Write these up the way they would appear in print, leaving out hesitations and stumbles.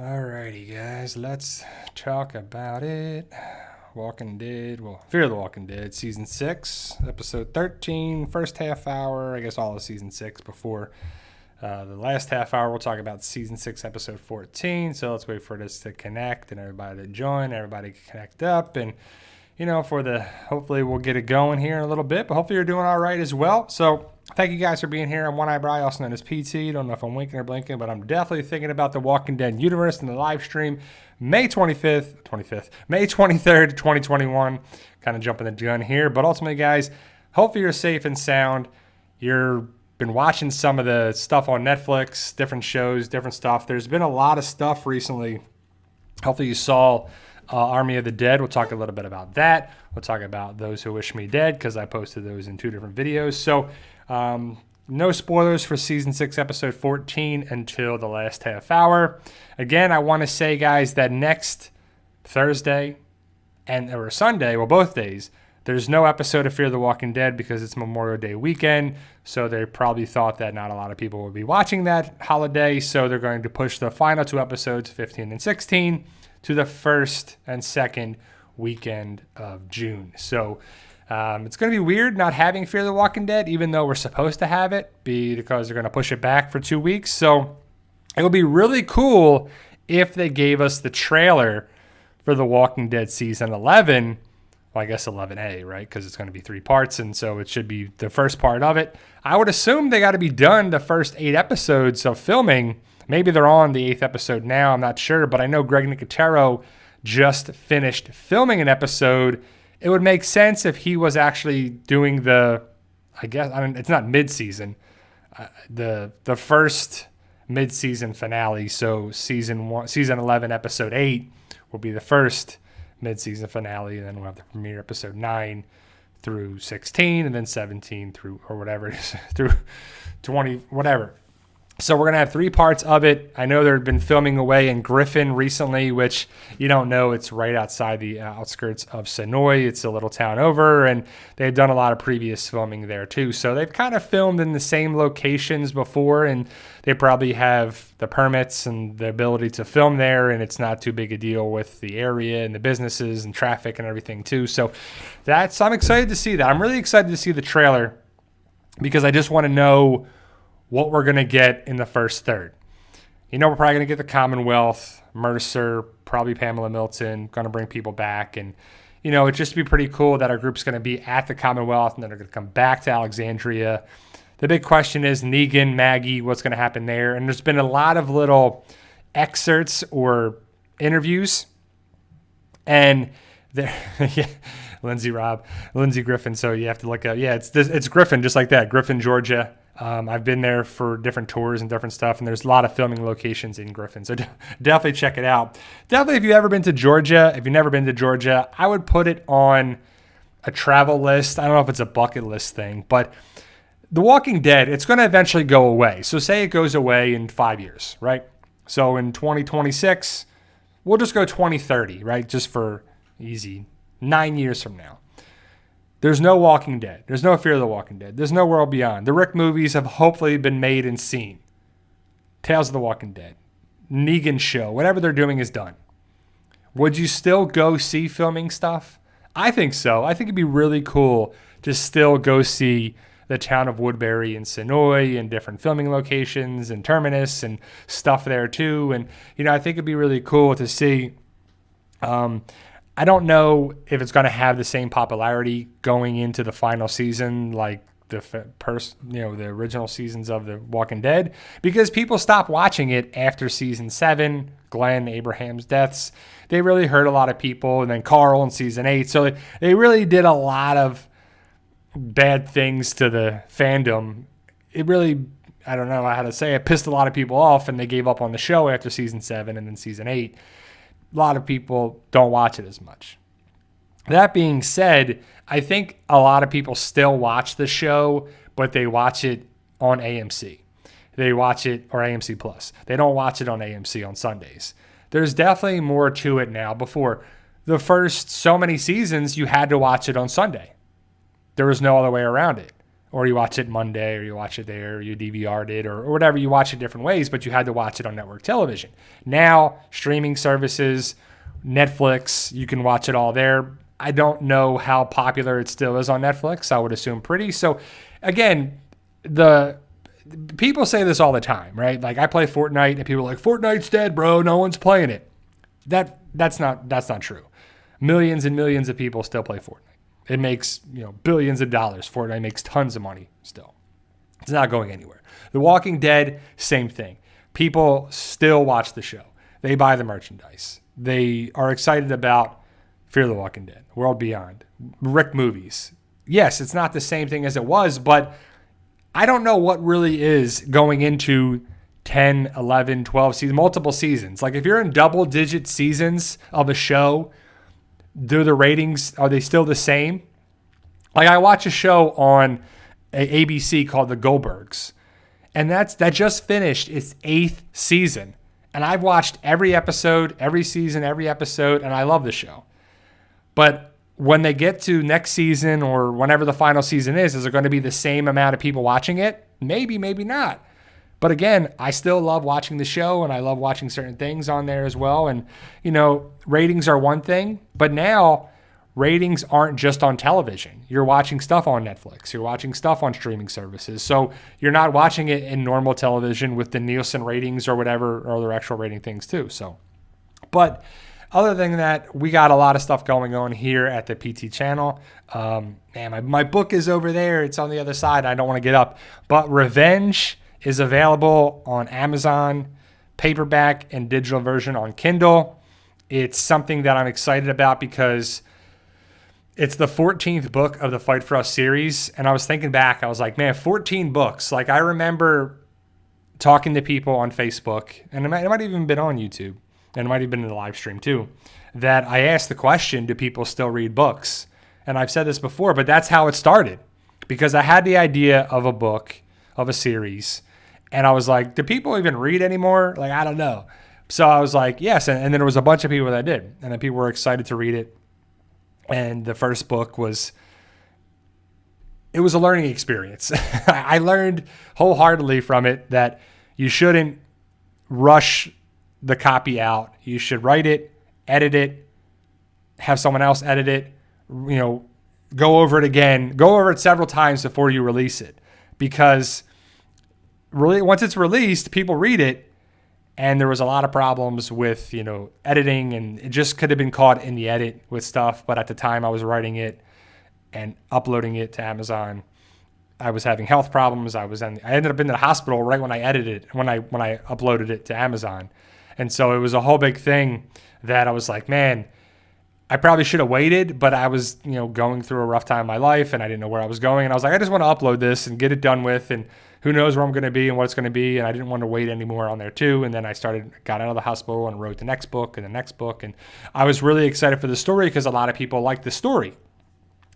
Alrighty, guys, let's talk about it. Walking Dead, Fear the Walking Dead, Season 6, Episode 13, first half hour, I guess all of Season 6 before the last half hour. We'll talk about Season 6, Episode 14, so let's wait for this to connect and everybody to join, everybody can connect up, and, hopefully we'll get it going here in a little bit, but hopefully you're doing all right as well. So thank you guys for being here. I'm One Eye Bri, also known as PT. Don't know if I'm winking or blinking, but I'm definitely thinking about the Walking Dead universe in the live stream May 23rd, 2021. Kind of jumping the gun here, but ultimately, guys, hopefully you're safe and sound. You've been watching some of the stuff on Netflix, different shows, different stuff. There's been a lot of stuff recently. Hopefully you saw Army of the Dead. We'll talk a little bit about that. We'll talk about Those Who Wish Me Dead because I posted those in 2 different videos. So no spoilers for Season 6, Episode 14 until the last half hour. Again, I want to say, guys, that next Thursday or Sunday, well, both days, there's no episode of Fear the Walking Dead because it's Memorial Day weekend. So they probably thought that not a lot of people would be watching that holiday. So they're going to push the final 2 episodes, 15 and 16, to the first and second weekend of June. So it's going to be weird not having Fear the Walking Dead, even though we're supposed to have it, because they're going to push it back for 2 weeks. So it would be really cool if they gave us the trailer for The Walking Dead Season 11. Well, I guess 11A, right? Because it's going to be 3 parts, and so it should be the first part of it. I would assume they got to be done the first 8 episodes of filming. Maybe they're on the 8th episode now. I'm not sure, but I know Greg Nicotero just finished filming an episode. It would make sense if he was actually doing it's not mid-season, the first mid-season finale. So season 11, episode 8 will be the first mid-season finale, and then we'll have the premiere episode 9 through 16, and then 17 through, or whatever it is, through 20, whatever. So we're going to have 3 parts of it. I know they've been filming away in Griffin recently, which you don't know. It's right outside the outskirts of Sonoy. It's a little town over, and they've done a lot of previous filming there too. So they've kind of filmed in the same locations before, and they probably have the permits and the ability to film there, and it's not too big a deal with the area and the businesses and traffic and everything too. So I'm excited to see that. I'm really excited to see the trailer because I just want to know what we're going to get in the first third. We're probably going to get the Commonwealth, Mercer, probably Pamela Milton, going to bring people back. And, it'd just be pretty cool that our group's going to be at the Commonwealth and then they're going to come back to Alexandria. The big question is Negan, Maggie, what's going to happen there? And there's been a lot of little excerpts or interviews. And there, yeah, Lindsay Griffin. So you have to look up. Yeah, it's Griffin, just like that. Griffin, Georgia. I've been there for different tours and different stuff, and there's a lot of filming locations in Griffin. So definitely check it out. Definitely, if you've ever been to Georgia, if you've never been to Georgia, I would put it on a travel list. I don't know if it's a bucket list thing, but The Walking Dead, it's going to eventually go away. So say it goes away in 5 years, right? So in 2026, we'll just go 2030, right? Just for easy, 9 years from now. There's no Walking Dead. There's no Fear of the Walking Dead. There's no World Beyond. The Rick movies have hopefully been made and seen. Tales of the Walking Dead. Negan show. Whatever they're doing is done. Would you still go see filming stuff? I think so. I think it'd be really cool to still go see the town of Woodbury and Sonoy and different filming locations and Terminus and stuff there too. And, I think it'd be really cool to see. I don't know if it's going to have the same popularity going into the final season like the original seasons of The Walking Dead, because people stopped watching it after season 7, Glenn, Abraham's deaths. They really hurt a lot of people, and then Carl in season 8. So they really did a lot of bad things to the fandom. It really, I don't know how to say it, pissed a lot of people off, and they gave up on the show after season 7 and then season 8. A lot of people don't watch it as much. That being said, I think a lot of people still watch the show, but they watch it on AMC. They watch it, or AMC Plus. They don't watch it on AMC on Sundays. There's definitely more to it now. Before, the first so many seasons, you had to watch it on Sunday. There was no other way around it. or you watch it Monday, or you watch it there, or you DVR'd it, or whatever. You watch it different ways, but you had to watch it on network television. Now, streaming services, Netflix, you can watch it all there. I don't know how popular it still is on Netflix. I would assume pretty. So, again, the people say this all the time, right? Like, I play Fortnite, and people are like, Fortnite's dead, bro. No one's playing it. That's not true. Millions and millions of people still play Fortnite. It makes, billions of dollars. Fortnite makes tons of money still. It's not going anywhere. The Walking Dead, same thing. People still watch the show. They buy the merchandise. They are excited about Fear the Walking Dead, World Beyond, Rick movies. Yes, it's not the same thing as it was, but I don't know what really is going into 10, 11, 12 seasons, multiple seasons. Like, if you're in double-digit seasons of a show, do the ratings, are they still the same? Like, I watch a show on ABC called The Goldbergs, and that just finished its 8th season. And I've watched every episode, every season, every episode, and I love the show. But when they get to next season or whenever the final season is it going to be the same amount of people watching it? Maybe, maybe not. But again, I still love watching the show, and I love watching certain things on there as well. And, ratings are one thing, but now ratings aren't just on television. You're watching stuff on Netflix. You're watching stuff on streaming services. So you're not watching it in normal television with the Nielsen ratings or whatever, or their actual rating things too. So, but other than that, we got a lot of stuff going on here at the PT channel. My book is over there. It's on the other side. I don't want to get up. But Revenge is available on Amazon, paperback and digital version on Kindle. It's something that I'm excited about because it's the 14th book of the Fight For Us series. And I was thinking back, I was like, man, 14 books. Like, I remember talking to people on Facebook, and it might have even been on YouTube, and it might have been in the live stream too, that I asked the question, do people still read books? And I've said this before, but that's how it started, because I had the idea of a book, of a series, and I was like, do people even read anymore? Like, I don't know. So I was like, yes. And then there was a bunch of people that did. And then people were excited to read it. And the first book was a learning experience. I learned wholeheartedly from it that you shouldn't rush the copy out. You should write it, edit it, have someone else edit it, go over it again, go over it several times before you release it. Because really, once it's released, people read it, and there was a lot of problems with, editing, and it just could have been caught in the edit with stuff. But at the time I was writing it and uploading it to Amazon, I was having health problems. I ended up in the hospital right when I edited it, when I uploaded it to Amazon. And so it was a whole big thing that I was like, man, I probably should have waited, but I was, going through a rough time in my life, and I didn't know where I was going. And I was like, I just want to upload this and get it done with, and who knows where I'm going to be and what it's going to be. And I didn't want to wait anymore on there too. And then I got out of the hospital and wrote the next book and the next book. And I was really excited for the story because a lot of people liked the story.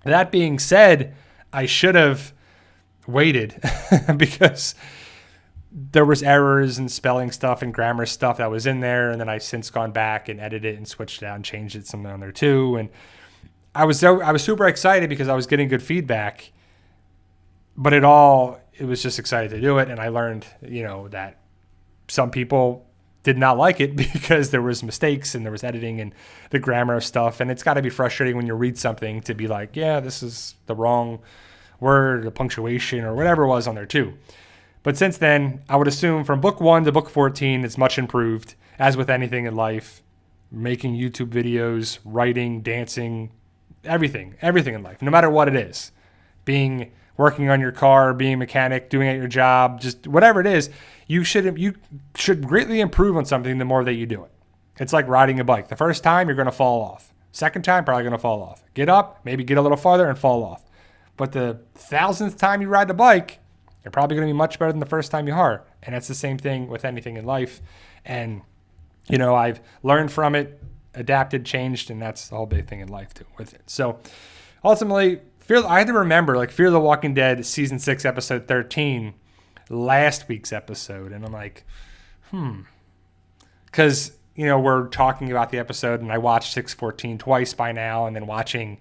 That being said, I should have waited because there was errors and spelling stuff and grammar stuff that was in there. And then I've since gone back and edited it and switched it out and changed it something on there too. And I was super excited because I was getting good feedback, but it was just excited to do it. And I learned, that some people did not like it because there was mistakes and there was editing and the grammar of stuff. And it's got to be frustrating when you read something to be like, yeah, this is the wrong word or punctuation or whatever it was on there too. But since then, I would assume from book 1 to book 14, it's much improved, as with anything in life, making YouTube videos, writing, dancing, everything in life, no matter what it is, working on your car, being a mechanic, doing at your job, just whatever it is, you should greatly improve on something the more that you do it. It's like riding a bike. The first time, you're going to fall off. Second time, probably going to fall off. Get up, maybe get a little farther and fall off. But the 1,000th time you ride the bike, you're probably going to be much better than the first time you are. And it's the same thing with anything in life. And, I've learned from it, adapted, changed, and that's the whole big thing in life too with it. So ultimately, I had to remember, Fear the Walking Dead Season 6, Episode 13, last week's episode. And I'm like, because, we're talking about the episode, and I watched 614 twice by now, and then watching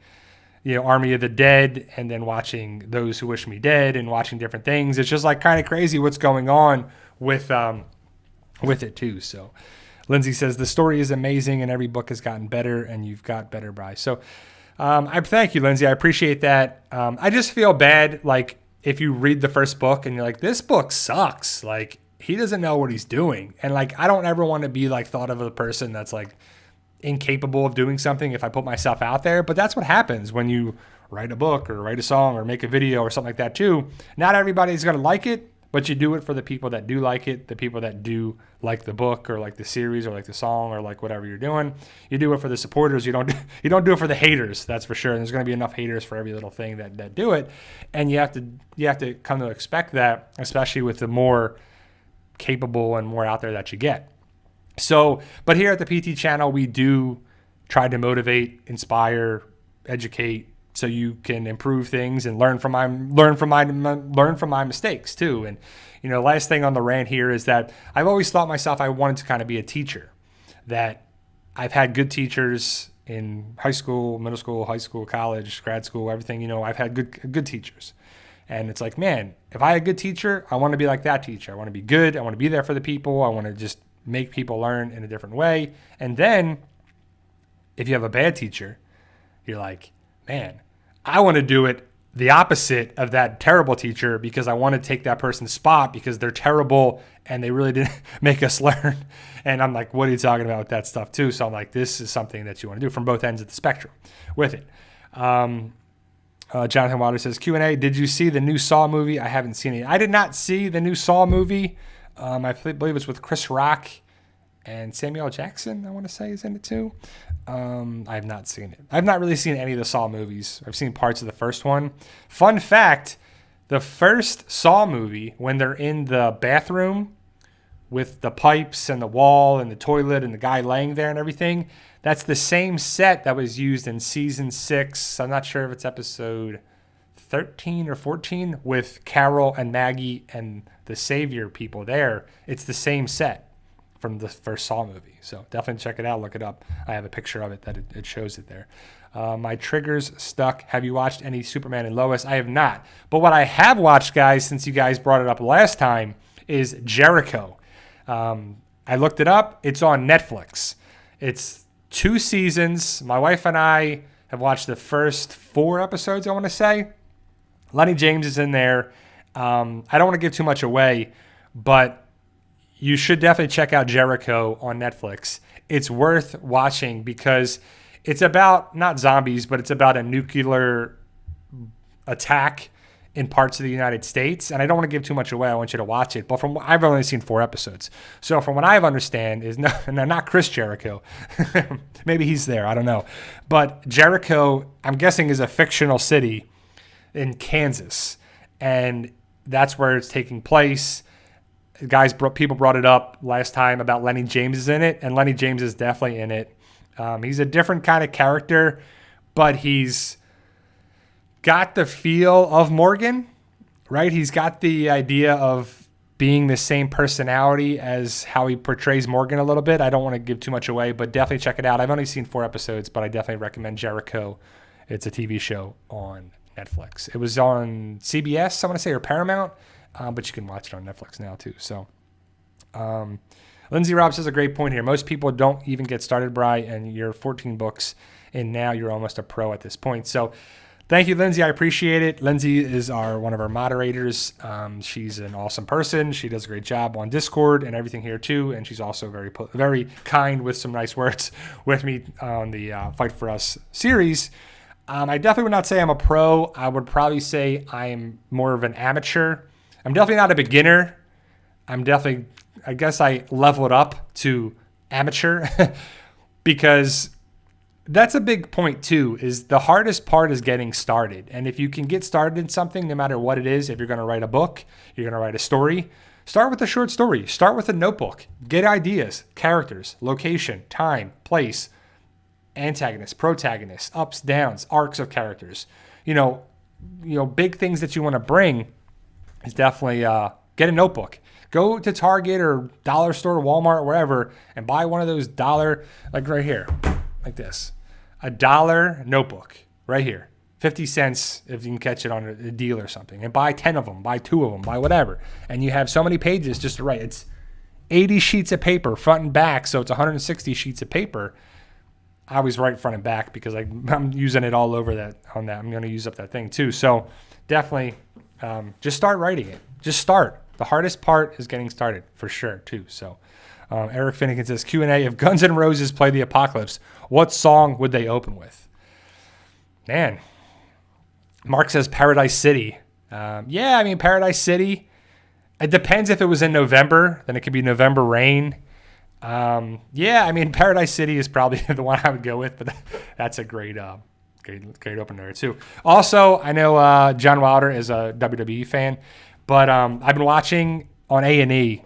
Army of the Dead, and then watching Those Who Wish Me Dead, and watching different things. It's just like kind of crazy what's going on with it too. So Lindsay says the story is amazing and every book has gotten better, and you've got better, Bri. So I thank you, Lindsay. I appreciate that. I just feel bad, like, if you read the first book and you're like, this book sucks. Like, he doesn't know what he's doing. And like, I don't ever want to be like thought of as a person that's like incapable of doing something if I put myself out there. But that's what happens when you write a book or write a song or make a video or something like that too. Not everybody's going to like it, but you do it for the people that do like it, the people that do like the book or like the series or like the song or like whatever you're doing. You do it for the supporters. You don't do it for the haters. That's for sure. And there's going to be enough haters for every little thing that do it. And you have to come to expect that, especially with the more capable and more out there that you get. So, but here at the PT channel, we do try to motivate, inspire, educate, so you can improve things and learn from my mistakes too. And last thing on the rant here is that I've always thought myself I wanted to kind of be a teacher. That I've had good teachers in high school, middle school, high school, college, grad school, everything. I've had good teachers. And it's like, man, if I had a good teacher, I want to be like that teacher. I want to be good. I want to be there for the people. I want to just make people learn in a different way. And then if you have a bad teacher, you're like, man, I want to do it the opposite of that terrible teacher because I want to take that person's spot because they're terrible and they really didn't make us learn. And I'm like, what are you talking about with that stuff too? So I'm like, this is something that you want to do from both ends of the spectrum with it. Jonathan Wilder says, Q&A, did you see the new Saw movie? I haven't seen it. I did not see the new Saw movie. I believe it's with Chris Rock and Samuel Jackson, I want to say, is in it too. I have not seen it. I've not really seen any of the Saw movies. I've seen parts of the first one. Fun fact, the first Saw movie, when they're in the bathroom with the pipes and the wall and the toilet and the guy laying there and everything, that's the same set that was used in season 6. I'm not sure if it's episode 13 or 14 with Carol and Maggie and the Savior people there. It's the same set from the first Saw movie. So definitely check it out. Look it up. I have a picture of it that it shows it there. My trigger's stuck. Have you watched any Superman and Lois? I have not. But what I have watched, guys, since you guys brought it up last time, is Jericho. I looked it up. It's on Netflix. It's 2 seasons. My wife and I have watched the first 4 episodes, I want to say. Lenny James is in there. I don't want to give too much away, but you should definitely check out Jericho on Netflix. It's worth watching because it's about, not zombies, but it's about a nuclear attack in parts of the United States. And I don't want to give too much away. I want you to watch it. But I've only seen 4 episodes. So from what I understand is not Chris Jericho. Maybe he's there. I don't know. But Jericho, I'm guessing, is a fictional city in Kansas. And that's where it's taking place. People brought it up last time about Lenny James is in it. And Lenny James is definitely in it. He's a different kind of character, but he's got the feel of Morgan, right? He's got the idea of being the same personality as how he portrays Morgan a little bit. I don't want to give too much away, but definitely check it out. I've only seen 4 episodes, but I definitely recommend Jericho. It's a TV show on Netflix. It was on CBS, I want to say, or Paramount, but you can watch it on Netflix now too. So Lindsay Robb says a great point here. Most people don't even get started, Bri, and you're 14 books, and now you're almost a pro at this point. So thank you, Lindsay. I appreciate it. Lindsay is one of our moderators. She's an awesome person. She does a great job on Discord and everything here too. And she's also very kind with some nice words with me on the Fight For Us series. I definitely would not say I'm a pro. I would probably say I'm more of an amateur. I'm definitely not a beginner. I guess I leveled up to amateur because that's a big point too, is the hardest part is getting started. And if you can get started in something, no matter what it is, if you're going to write a book, you're going to write a story, start with a short story, start with a notebook, get ideas, characters, location, time, place, antagonists, protagonists, ups, downs, arcs of characters, big things that you want to bring is definitely get a notebook. Go to Target or dollar store, Walmart, wherever, and buy one of those $1, like right here, like this, $1 notebook right here, 50 cents if you can catch it on a deal or something. And buy 10 of them, buy 2 of them, buy whatever. And you have so many pages just to write. It's 80 sheets of paper, front and back, so it's 160 sheets of paper. I always write front and back because I'm using it all over that. I'm going to use up that thing too. So definitely just start writing it. Just start. The hardest part is getting started for sure too. So Eric Finnegan says, Q&A, if Guns N' Roses play the Apocalypse, what song would they open with? Man. Mark says Paradise City. Yeah, I mean, Paradise City. It depends if it was in November. Then it could be November Rain. Yeah, I mean, Paradise City is probably the one I would go with, but that's a great opener too. Also, I know John Wilder is a WWE fan, but I've been watching on A&E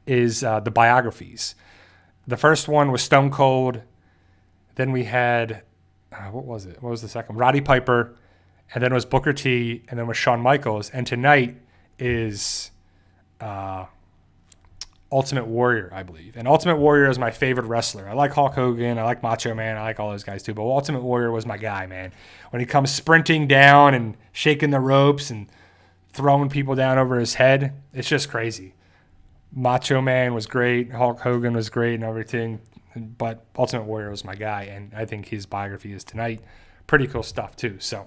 is the biographies. The first one was Stone Cold. Then we had, what was it? What was the second? Roddy Piper. And then it was Booker T. And then it was Shawn Michaels. And tonight is Ultimate Warrior, I believe. And Ultimate Warrior is my favorite wrestler. I like Hulk Hogan. I like Macho Man. I like all those guys too. But Ultimate Warrior was my guy, man. When he comes sprinting down and shaking the ropes and throwing people down over his head, it's just crazy. Macho Man was great. Hulk Hogan was great and everything. But Ultimate Warrior was my guy. And I think his biography is tonight. Pretty cool stuff too. So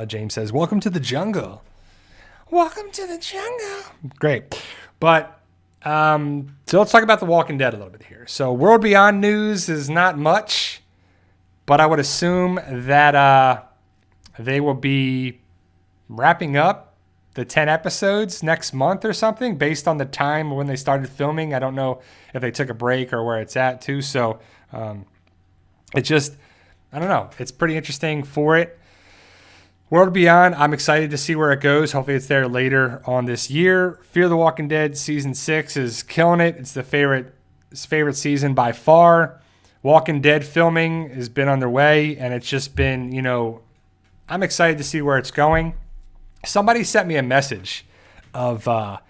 James says, welcome to the jungle. Welcome to the jungle. Great. But so let's talk about The Walking Dead a little bit here. So World Beyond news is not much, but I would assume that they will be wrapping up the 10 episodes next month or something based on the time when they started filming. I don't know if they took a break or where it's at too. So it just, I don't know. It's pretty interesting for it. World Beyond, I'm excited to see where it goes. Hopefully it's there later on this year. Fear the Walking Dead Season 6 is killing it. It's the favorite season by far. Walking Dead filming has been underway, and it's just been, I'm excited to see where it's going. Somebody sent me a message of, I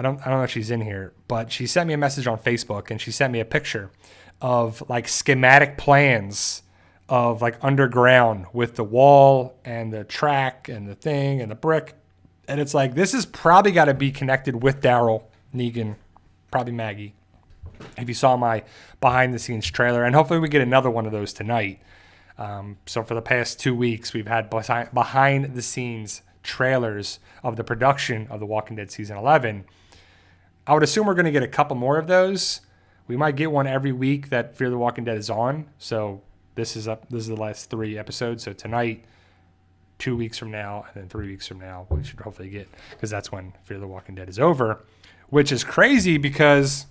don't know if she's in here, but she sent me a message on Facebook, and she sent me a picture of like schematic plans of like underground with the wall and the track and the thing and the brick. And it's like, this has probably got to be connected with Daryl, Negan, probably Maggie. If you saw my behind the scenes trailer, and hopefully we get another one of those tonight. So for the past 2 weeks, we've had behind the scenes trailers of the production of The Walking Dead Season 11. I would assume we're going to get a couple more of those. We might get one every week that Fear the Walking Dead is on. So this is the last 3 episodes. So tonight, 2 weeks from now, and then 3 weeks from now, we should hopefully get, because that's when Fear the Walking Dead is over, which is crazy because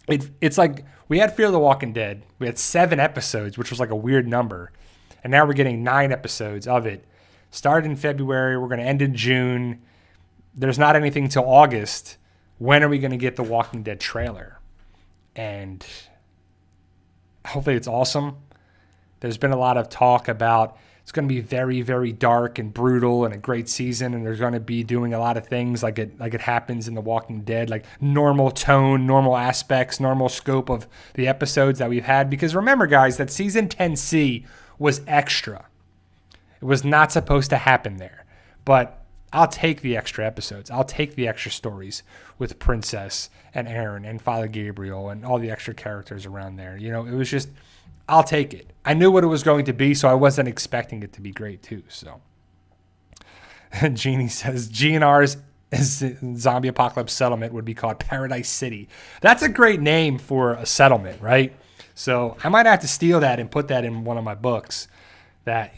it's like we had Fear the Walking Dead. We had 7 episodes, which was like a weird number. And now we're getting 9 episodes of it. Started in February. We're going to end in June. There's not anything till August. When are we going to get the Walking Dead trailer? And hopefully it's awesome. There's been a lot of talk about it's going to be very, very dark and brutal and a great season, and they're going to be doing a lot of things like it happens in The Walking Dead, like normal tone, normal aspects, normal scope of the episodes that we've had. Because remember, guys, that season 10C was extra. It was not supposed to happen there. But I'll take the extra episodes. I'll take the extra stories with Princess and Aaron and Father Gabriel and all the extra characters around there. It was just, I'll take it. I knew what it was going to be, so I wasn't expecting it to be great too. So Jeannie says GNR's zombie apocalypse settlement would be called Paradise City. That's a great name for a settlement, right? So I might have to steal that and put that in one of my books that,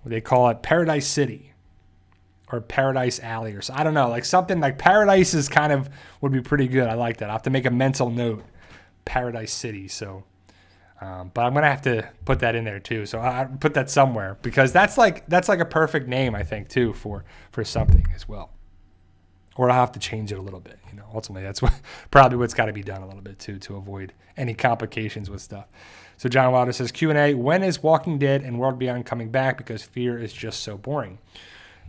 they call it Paradise City or Paradise Alley or so. I don't know, like something like Paradise is kind of would be pretty good. I like that. I have to make a mental note, Paradise City. So but I'm gonna have to put that in there too. So I put that somewhere because that's like a perfect name, I think, too, for something as well. Or I'll have to change it a little bit. Ultimately that's probably what's got to be done a little bit too to avoid any complications with stuff. So John Wilder says Q&A: when is Walking Dead and World Beyond coming back? Because Fear is just so boring.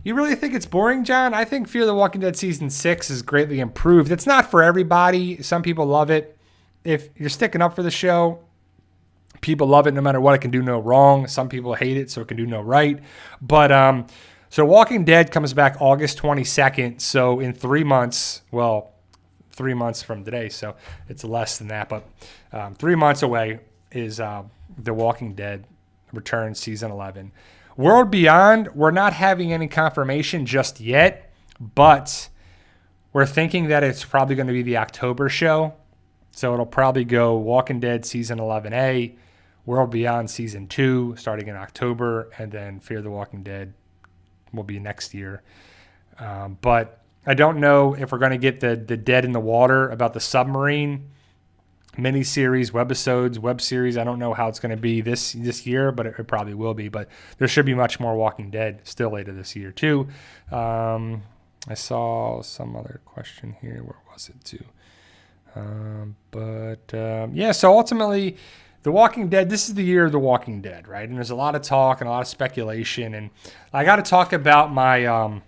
You really think it's boring, John? I think Fear the Walking Dead Season 6 is greatly improved. It's not for everybody. Some people love it. If you're sticking up for the show, People love it no matter what. It can do no wrong. Some people hate it, so it can do no right. But so Walking Dead comes back August 22nd. So in 3 months, well, 3 months from today, so it's less than that, but 3 months away is The Walking Dead returns season 11. World Beyond, we're not having any confirmation just yet, but we're thinking that it's probably going to be the October show. So it'll probably go Walking Dead season 11A, World Beyond season 2 starting in October, and then Fear the Walking Dead will be next year. But I don't know if we're going to get the Dead in the Water about the submarine miniseries, webisodes, web series. I don't know how it's going to be this year, but it probably will be. But there should be much more Walking Dead still later this year too. I saw some other question here. Where was it too? Yeah, so ultimately, The Walking Dead, this is the year of The Walking Dead, right? And there's a lot of talk and a lot of speculation. And I got to talk about my, I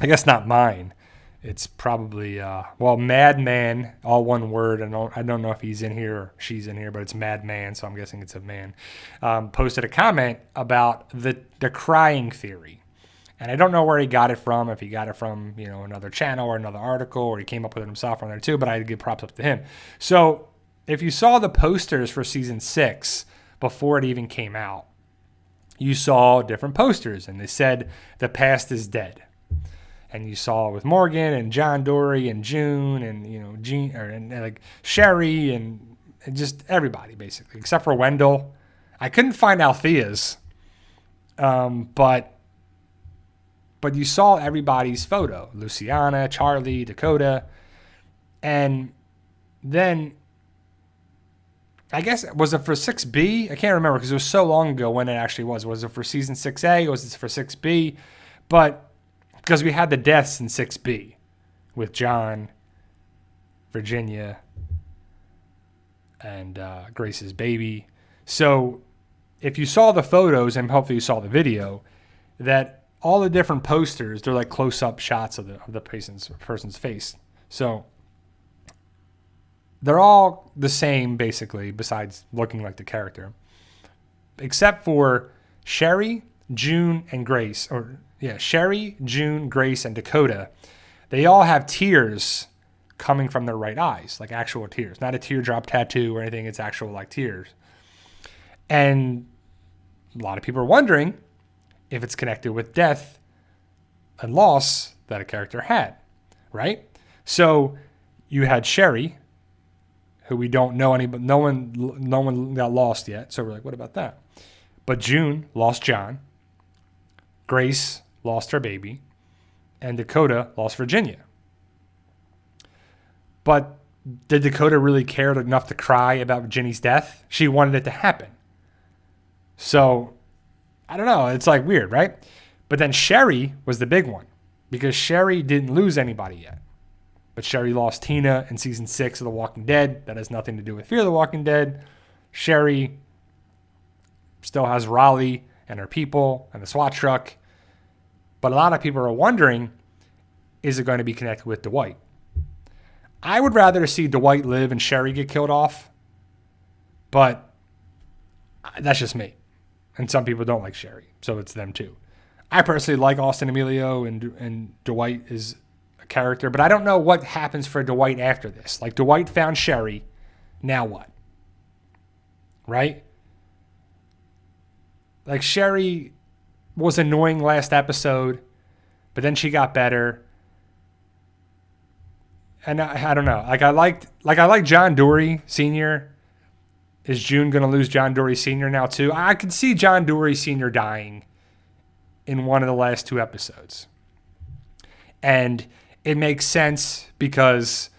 guess not mine. It's probably, Madman, all one word. I don't know if he's in here or she's in here, but it's Madman, so I'm guessing it's a man. Posted a comment about the crying theory. And I don't know where he got it from, if he got it from, another channel or another article, or he came up with it himself on there too, but I give props up to him. So if you saw the posters for season 6 before it even came out, you saw different posters, and they said the past is dead. And you saw it with Morgan and John Dory and June and Jean and like Sherry and just everybody basically, except for Wendell. I couldn't find Althea's, but you saw everybody's photo: Luciana, Charlie, Dakota, and then I guess, was it for 6B? I can't remember because it was so long ago when it actually was. Was it for season 6A? Was it for 6B? But because we had the deaths in 6B with John, Virginia, and Grace's baby. So if you saw the photos, and hopefully you saw the video, that all the different posters, they're like close-up shots of the person's face. So they're all the same, basically, besides looking like the character. Except for Sherry, June, and Grace, Sherry, June, Grace, and Dakota, they all have tears coming from their right eyes, like actual tears. Not a teardrop tattoo or anything, it's actual like tears. And a lot of people are wondering if it's connected with death and loss that a character had, right? So you had Sherry, who we don't know anybody, no one got lost yet, so we're like, what about that? But June lost John, Grace lost her baby, and Dakota lost Virginia. But did Dakota really care enough to cry about Ginny's death? She wanted it to happen. So, I don't know. It's like weird, right? But then Sherry was the big one because Sherry didn't lose anybody yet. But Sherry lost Tina in season 6 of The Walking Dead. That has nothing to do with Fear the Walking Dead. Sherry still has Raleigh and her people and the SWAT truck. But a lot of people are wondering, is it going to be connected with Dwight? I would rather see Dwight live and Sherry get killed off. But that's just me. And some people don't like Sherry, so it's them too. I personally like Austin Emilio, and Dwight is a character, but I don't know what happens for Dwight after this. Like, Dwight found Sherry, now what? Right? Like, Sherry was annoying last episode, but then she got better. And I don't know. I like John Dory Sr. Is June going to lose John Dory Sr. now too? I could see John Dory Sr. dying in one of the last 2 episodes. And it makes sense because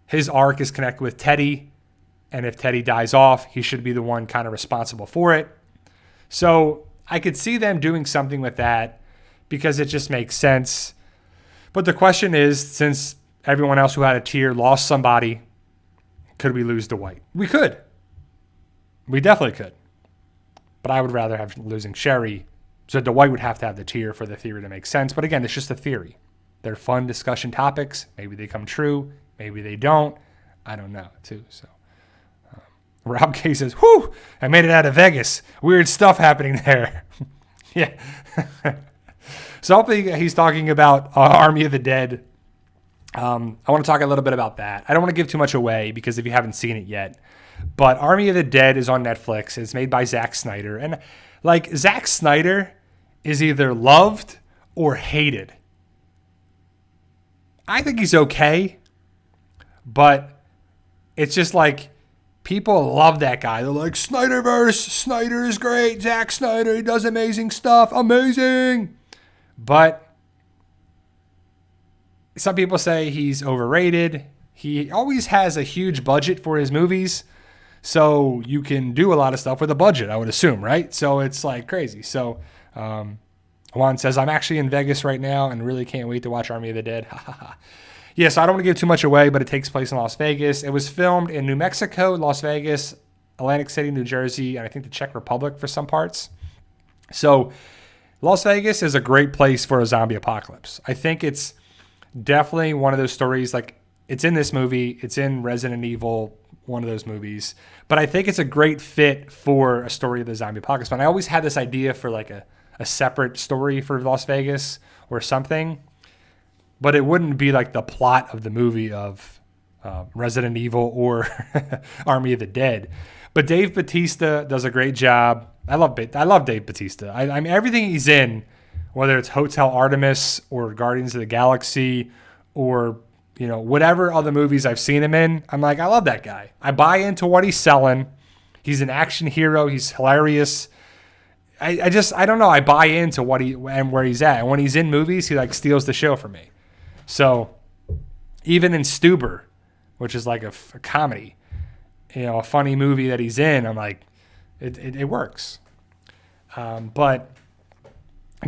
his arc is connected with Teddy. And if Teddy dies off, he should be the one kind of responsible for it. So I could see them doing something with that because it just makes sense. But the question is, since everyone else who had a tier lost somebody, could we lose Dwight? We could. We definitely could. But I would rather have losing Sherry. So Dwight would have to have the tier for the theory to make sense. But again, it's just a theory. They're fun discussion topics. Maybe they come true. Maybe they don't. I don't know, too. So Rob K says, whew, I made it out of Vegas. Weird stuff happening there. Yeah. So hopefully he's talking about Army of the Dead. I want to talk a little bit about that. I don't want to give too much away because if you haven't seen it yet. But Army of the Dead is on Netflix. It's made by Zack Snyder. And like Zack Snyder is either loved or hated. I think he's okay. But it's just like people love that guy. They're like, Snyderverse, Snyder is great. Zack Snyder, he does amazing stuff. Amazing. But some people say he's overrated. He always has a huge budget for his movies. So you can do a lot of stuff with a budget, I would assume, right? So it's like crazy. So Juan says, I'm actually in Vegas right now and really can't wait to watch Army of the Dead. Yeah, so I don't want to give too much away, but it takes place in Las Vegas. It was filmed in New Mexico, Las Vegas, Atlantic City, New Jersey, and I think the Czech Republic for some parts. So Las Vegas is a great place for a zombie apocalypse. I think it's definitely one of those stories, like it's in this movie, it's in Resident Evil, one of those movies, but I think it's a great fit for a story of the zombie apocalypse. And I always had this idea for like a separate story for Las Vegas or something, but it wouldn't be like the plot of the movie of Resident Evil or Army of the Dead. But Dave Bautista does a great job. I love Dave Bautista. I mean, everything he's in, whether it's Hotel Artemis or Guardians of the Galaxy or, you know, whatever other movies I've seen him in, I'm like, I love that guy. I buy into what he's selling. He's an action hero. He's hilarious. I don't know. I buy into what he and where he's at. And when he's in movies, he like steals the show for me. So even in Stuber, which is like a comedy, you know, a funny movie that he's in, I'm like, it works. But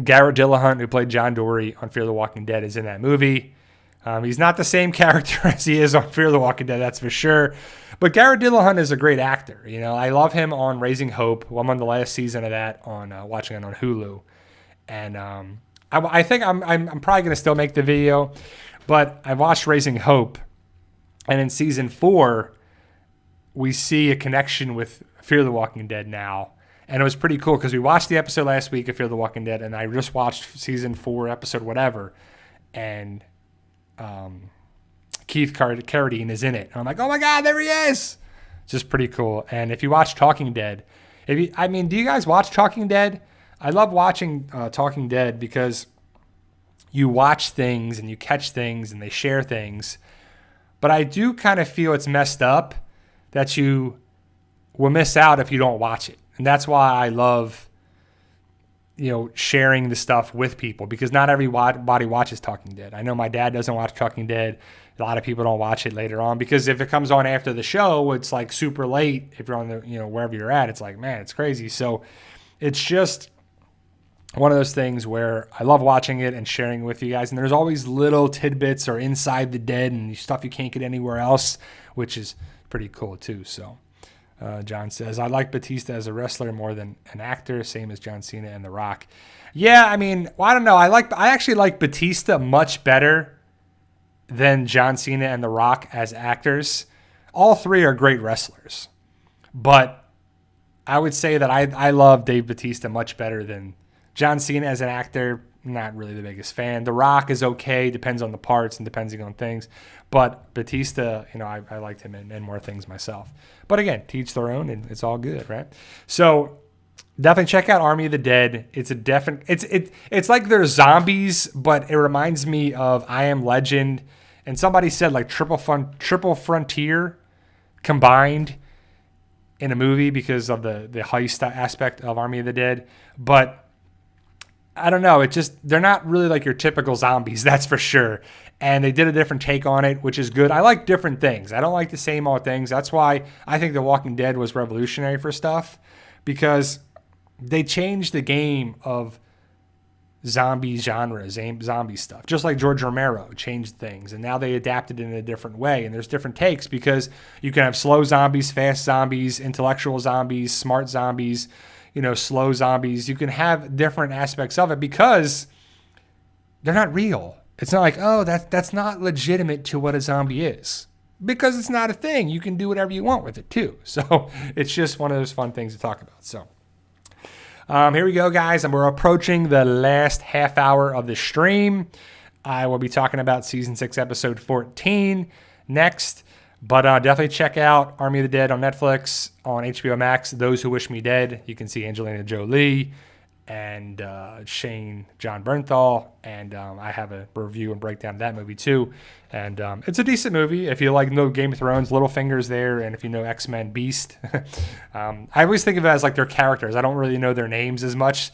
Garrett Dillahunt, who played John Dory on Fear the Walking Dead, is in that movie. He's not the same character as he is on Fear the Walking Dead, that's for sure. But Garrett Dillahunt is a great actor. You know, I love him on Raising Hope. Well, I'm on the last season of that on watching it on Hulu, and I think I'm probably gonna still make the video, but I watched Raising Hope, and in season 4, we see a connection with Fear the Walking Dead now. And it was pretty cool because we watched the episode last week of Fear the Walking Dead, and I just watched season 4, episode whatever, and Keith Carradine is in it. And I'm like, oh my God, there he is. It's just pretty cool. And if you watch Talking Dead, do you guys watch Talking Dead? I love watching Talking Dead because you watch things and you catch things and they share things. But I do kind of feel it's messed up that you will miss out if you don't watch it. And that's why I love, you know, sharing the stuff with people, because not everybody watches Talking Dead. I know my dad doesn't watch Talking Dead. A lot of people don't watch it later on because if it comes on after the show, it's like super late. If you're on the, you know, wherever you're at, it's like, man, it's crazy. So it's just one of those things where I love watching it and sharing it with you guys. And there's always little tidbits or inside the dead and stuff you can't get anywhere else, which is pretty cool too. So John says, I like Batista as a wrestler more than an actor, same as John Cena and The Rock. Yeah, I mean, well, I don't know. I actually like Batista much better than John Cena and The Rock as actors. All three are great wrestlers. But I would say that I love Dave Bautista much better than John Cena as an actor. Not really the biggest fan. The Rock is okay, depends on the parts and depending on things. But Batista, you know, I liked him in more things myself. But again, teach their own, and it's all good, right? So definitely check out Army of the Dead. It's a it's like they're zombies, but it reminds me of I Am Legend. And somebody said like Triple Frontier combined in a movie because of the heist aspect of Army of the Dead. But I don't know. They're not really like your typical zombies, that's for sure. And they did a different take on it, which is good. I like different things. I don't like the same old things. That's why I think The Walking Dead was revolutionary for stuff, because they changed the game of zombie genres, zombie stuff. Just like George Romero changed things, and now they adapted it in a different way. And there's different takes because you can have slow zombies, fast zombies, intellectual zombies, smart zombies, you know, slow zombies. You can have different aspects of it because they're not real. It's not like, oh, that's not legitimate to what a zombie is. because it's not a thing. You can do whatever you want with it too. So it's just one of those fun things to talk about. So here we go, guys. And we're approaching the last half hour of the stream. I will be talking about season 6, episode 14 next. But definitely check out Army of the Dead on Netflix, on HBO Max. Those Who Wish Me Dead. You can see Angelina Jolie and Shane John Bernthal. And I have a review and breakdown of that movie too. And it's a decent movie. If you like no Game of Thrones, Littlefinger's there. And if you know X-Men Beast. I always think of it as like their characters. I don't really know their names as much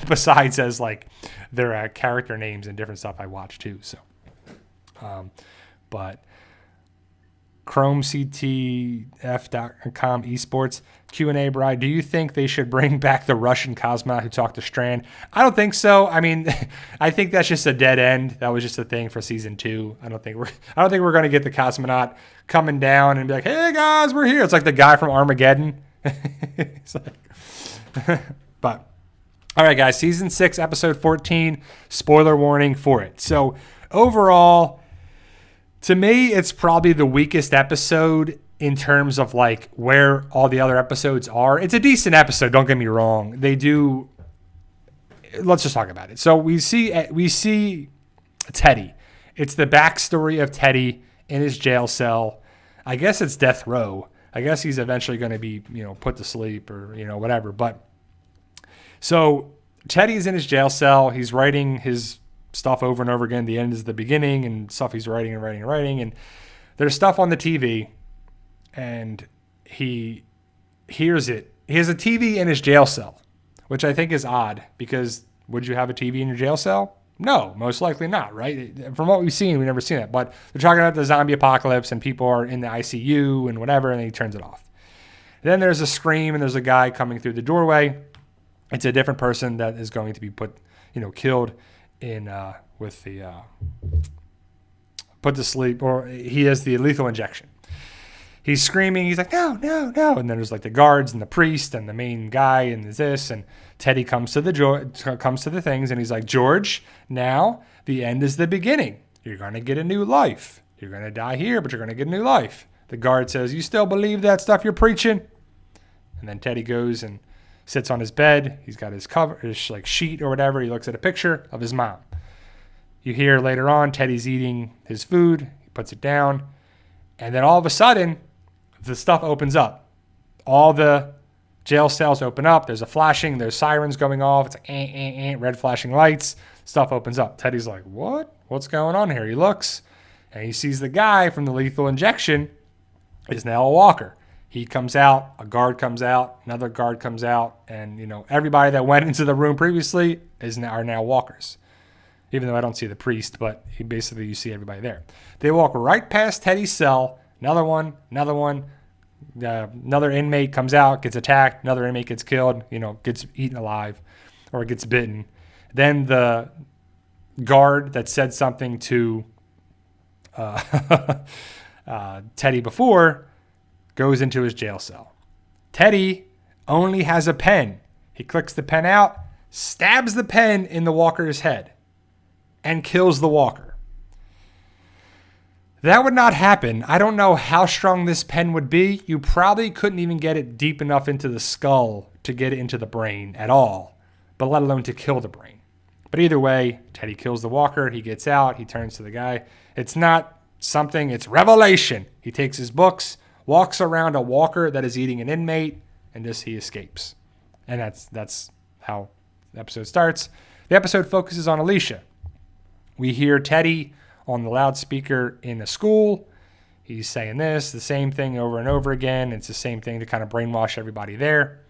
besides as like their character names and different stuff I watch too. So, but ChromeCTF.com esports Q&A, Bride. Do you think they should bring back the Russian cosmonaut who talked to Strand? I don't think so. I mean, I think that's just a dead end. That was just a thing for season 2. I don't think we're going to get the cosmonaut coming down and be like, "Hey guys, we're here." It's like the guy from Armageddon. It's like, but all right, guys, season 6, episode 14. Spoiler warning for it. So overall, to me, it's probably the weakest episode in terms of like where all the other episodes are. It's a decent episode, don't get me wrong. Let's just talk about it. So we see Teddy. It's the backstory of Teddy in his jail cell. I guess it's death row. I guess he's eventually going to be, put to sleep or, whatever. But so Teddy's in his jail cell. He's writing his stuff over and over again. The end is the beginning, and stuff he's writing. And there's stuff on the TV, and he hears it. He has a TV in his jail cell, which I think is odd, because would you have a TV in your jail cell? No, most likely not, right? From what we've seen, we've never seen it. But they're talking about the zombie apocalypse, and people are in the ICU and whatever, and then he turns it off. Then there's a scream, and there's a guy coming through the doorway. It's a different person that is going to be killed put to sleep, or he has the lethal injection. He's screaming. He's like, "No, no, no!" And then there's like the guards and the priest and the main guy and this. And Teddy comes to the things, and he's like, "George, now the end is the beginning. You're gonna get a new life. You're gonna die here, but you're gonna get a new life." The guard says, "You still believe that stuff you're preaching?" And then Teddy goes and sits on his bed. He's got his cover, his like sheet or whatever. He looks at a picture of his mom. You hear later on, Teddy's eating his food. He puts it down. And then all of a sudden, the stuff opens up. All the jail cells open up. There's a flashing. There's sirens going off. It's like red flashing lights. Stuff opens up. Teddy's like, "What? What's going on here?" He looks, and he sees the guy from the lethal injection is now a walker. He comes out. A guard comes out. Another guard comes out. And, everybody that went into the room previously are now walkers. Even though I don't see the priest, but you see everybody there. They walk right past Teddy's cell. Another one. Another inmate comes out, gets attacked. Another inmate gets killed, gets eaten alive or gets bitten. Then the guard that said something to Teddy before goes into his jail cell. Teddy only has a pen. He clicks the pen out, stabs the pen in the walker's head, and kills the walker. That would not happen. I don't know how strong this pen would be. You probably couldn't even get it deep enough into the skull to get it into the brain at all, but let alone to kill the brain. But either way, Teddy kills the walker. He gets out. He turns to the guy. It's not something, it's revelation. He takes his books, walks around a walker that is eating an inmate, and he escapes. And that's how the episode starts. The episode focuses on Alicia. We hear Teddy on the loudspeaker in the school. He's saying the same thing over and over again. It's the same thing to kind of brainwash everybody there.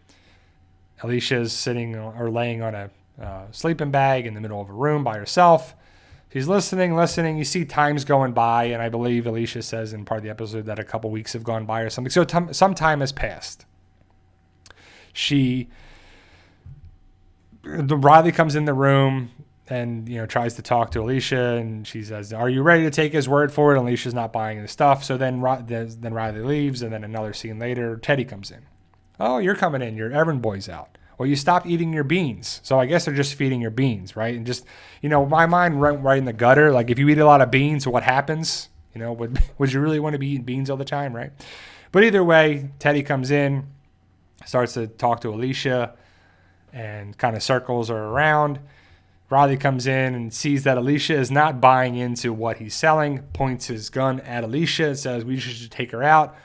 Alicia's sitting or laying on a sleeping bag in the middle of a room by herself. She's listening. You see time's going by, and I believe Alicia says in part of the episode that a couple weeks have gone by or something. So some time has passed. Riley comes in the room and tries to talk to Alicia, and she says, "Are you ready to take his word for it?" And Alicia's not buying the stuff. So then Riley leaves, and then another scene later, Teddy comes in. "Oh, you're coming in. Your errand boy's out." "Well, you stopped eating your beans." So I guess they're just feeding your beans, right? And just, my mind went right in the gutter. Like, if you eat a lot of beans, what happens? Would you really want to be eating beans all the time, right? But either way, Teddy comes in, starts to talk to Alicia, and kind of circles her around. Riley comes in and sees that Alicia is not buying into what he's selling, points his gun at Alicia and says, we should take her out.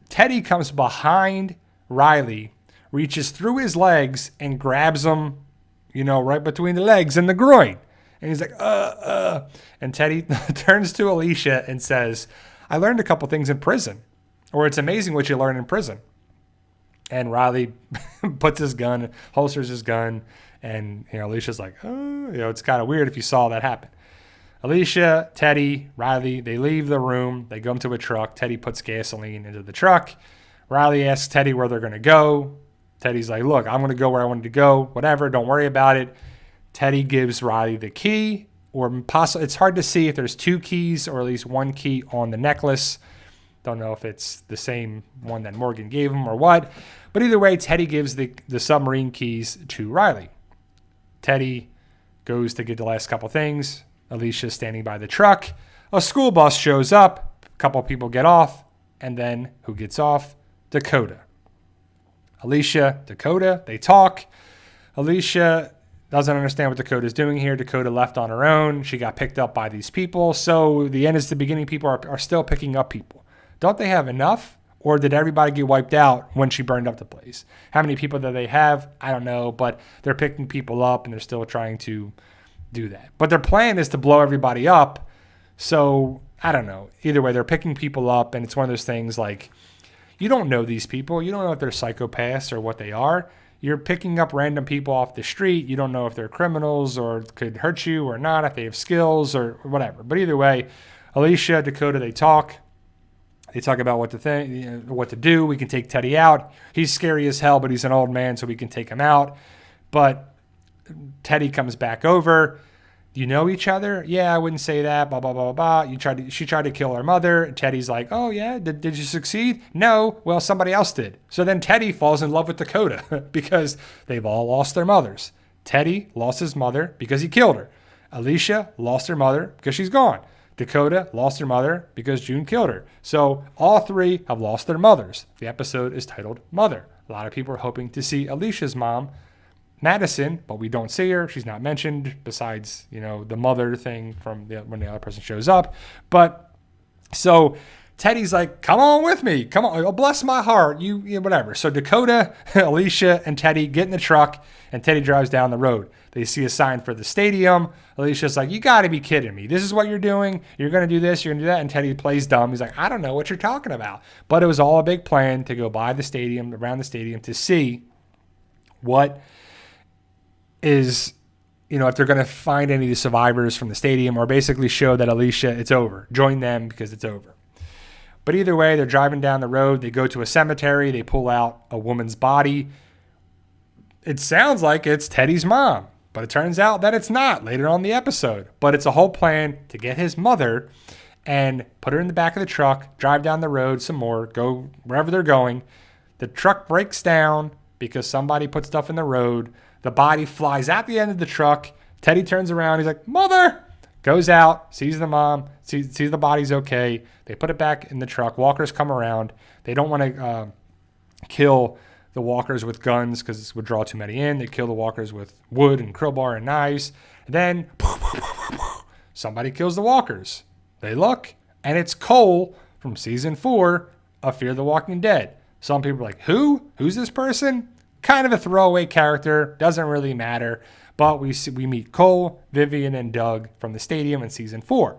Teddy comes behind Riley, reaches through his legs and grabs him, right between the legs and the groin. And he's like, And Teddy turns to Alicia and says, I learned a couple things in prison, or it's amazing what you learn in prison. And Riley puts his gun, holsters his gun, and Alicia's like, it's kind of weird if you saw that happen. Alicia, Teddy, Riley, they leave the room. They go into a truck. Teddy puts gasoline into the truck. Riley asks Teddy where they're going to go. Teddy's like, look, I'm going to go where I wanted to go. Whatever, don't worry about it. Teddy gives Riley the key, or it's hard to see if there's 2 keys or at least 1 key on the necklace. Don't know if it's the same one that Morgan gave him or what. But either way, Teddy gives the submarine keys to Riley. Teddy goes to get the last couple things. Alicia's standing by the truck. A school bus shows up. A couple people get off. And then who gets off? Dakota. Alicia, Dakota, they talk. Alicia doesn't understand what Dakota's doing here. Dakota left on her own. She got picked up by these people. So the end is the beginning. People are still picking up people. Don't they have enough? Or did everybody get wiped out when she burned up the place? How many people do they have? I don't know, but they're picking people up and they're still trying to do that. But their plan is to blow everybody up. So I don't know. Either way, they're picking people up, and it's one of those things like, you don't know these people. You don't know if they're psychopaths or what they are. You're picking up random people off the street. You don't know if they're criminals or could hurt you or not, if they have skills or whatever. But either way, Alicia, Dakota, they talk. They talk about what to do. We can take Teddy out. He's scary as hell, but he's an old man, so we can take him out. But Teddy comes back over. You know each other? Yeah, I wouldn't say that. Blah, blah, blah, blah. She tried to kill her mother. Teddy's like, oh, yeah? Did you succeed? No. Well, somebody else did. So then Teddy falls in love with Dakota because they've all lost their mothers. Teddy lost his mother because he killed her. Alicia lost her mother because she's gone. Dakota lost her mother because June killed her. So all 3 have lost their mothers. The episode is titled Mother. A lot of people are hoping to see Alicia's mom, Madison, but we don't see her. She's not mentioned besides, the mother thing from when the other person shows up. But so Teddy's like, come on with me. Come on. Oh, bless my heart. You whatever. So Dakota, Alicia, and Teddy get in the truck, and Teddy drives down the road. They see a sign for the stadium. Alicia's like, you got to be kidding me. This is what you're doing. You're going to do this. You're going to do that. And Teddy plays dumb. He's like, I don't know what you're talking about. But it was all a big plan to go by the stadium, around the stadium, to see what is, if they're going to find any of the survivors from the stadium, or basically show that Alicia, it's over. Join them because it's over. But either way, they're driving down the road. They go to a cemetery. They pull out a woman's body. It sounds like it's Teddy's mom, but it turns out that it's not later on in the episode. But it's a whole plan to get his mother and put her in the back of the truck, drive down the road some more, go wherever they're going. The truck breaks down because somebody put stuff in the road. The body flies out the end of the truck. Teddy turns around. He's like, mother! Goes out, sees the mom, sees the body's okay. They put it back in the truck. Walkers come around. They don't want to kill the walkers with guns because this would draw too many in. They kill the walkers with wood and crowbar and knives. And then somebody kills the walkers. They look, and it's Cole from season 4 of Fear the Walking Dead. Some people are like, who? Who's this person? Kind of a throwaway character. Doesn't really matter. But we meet Cole, Vivian, and Doug from the stadium in season 4.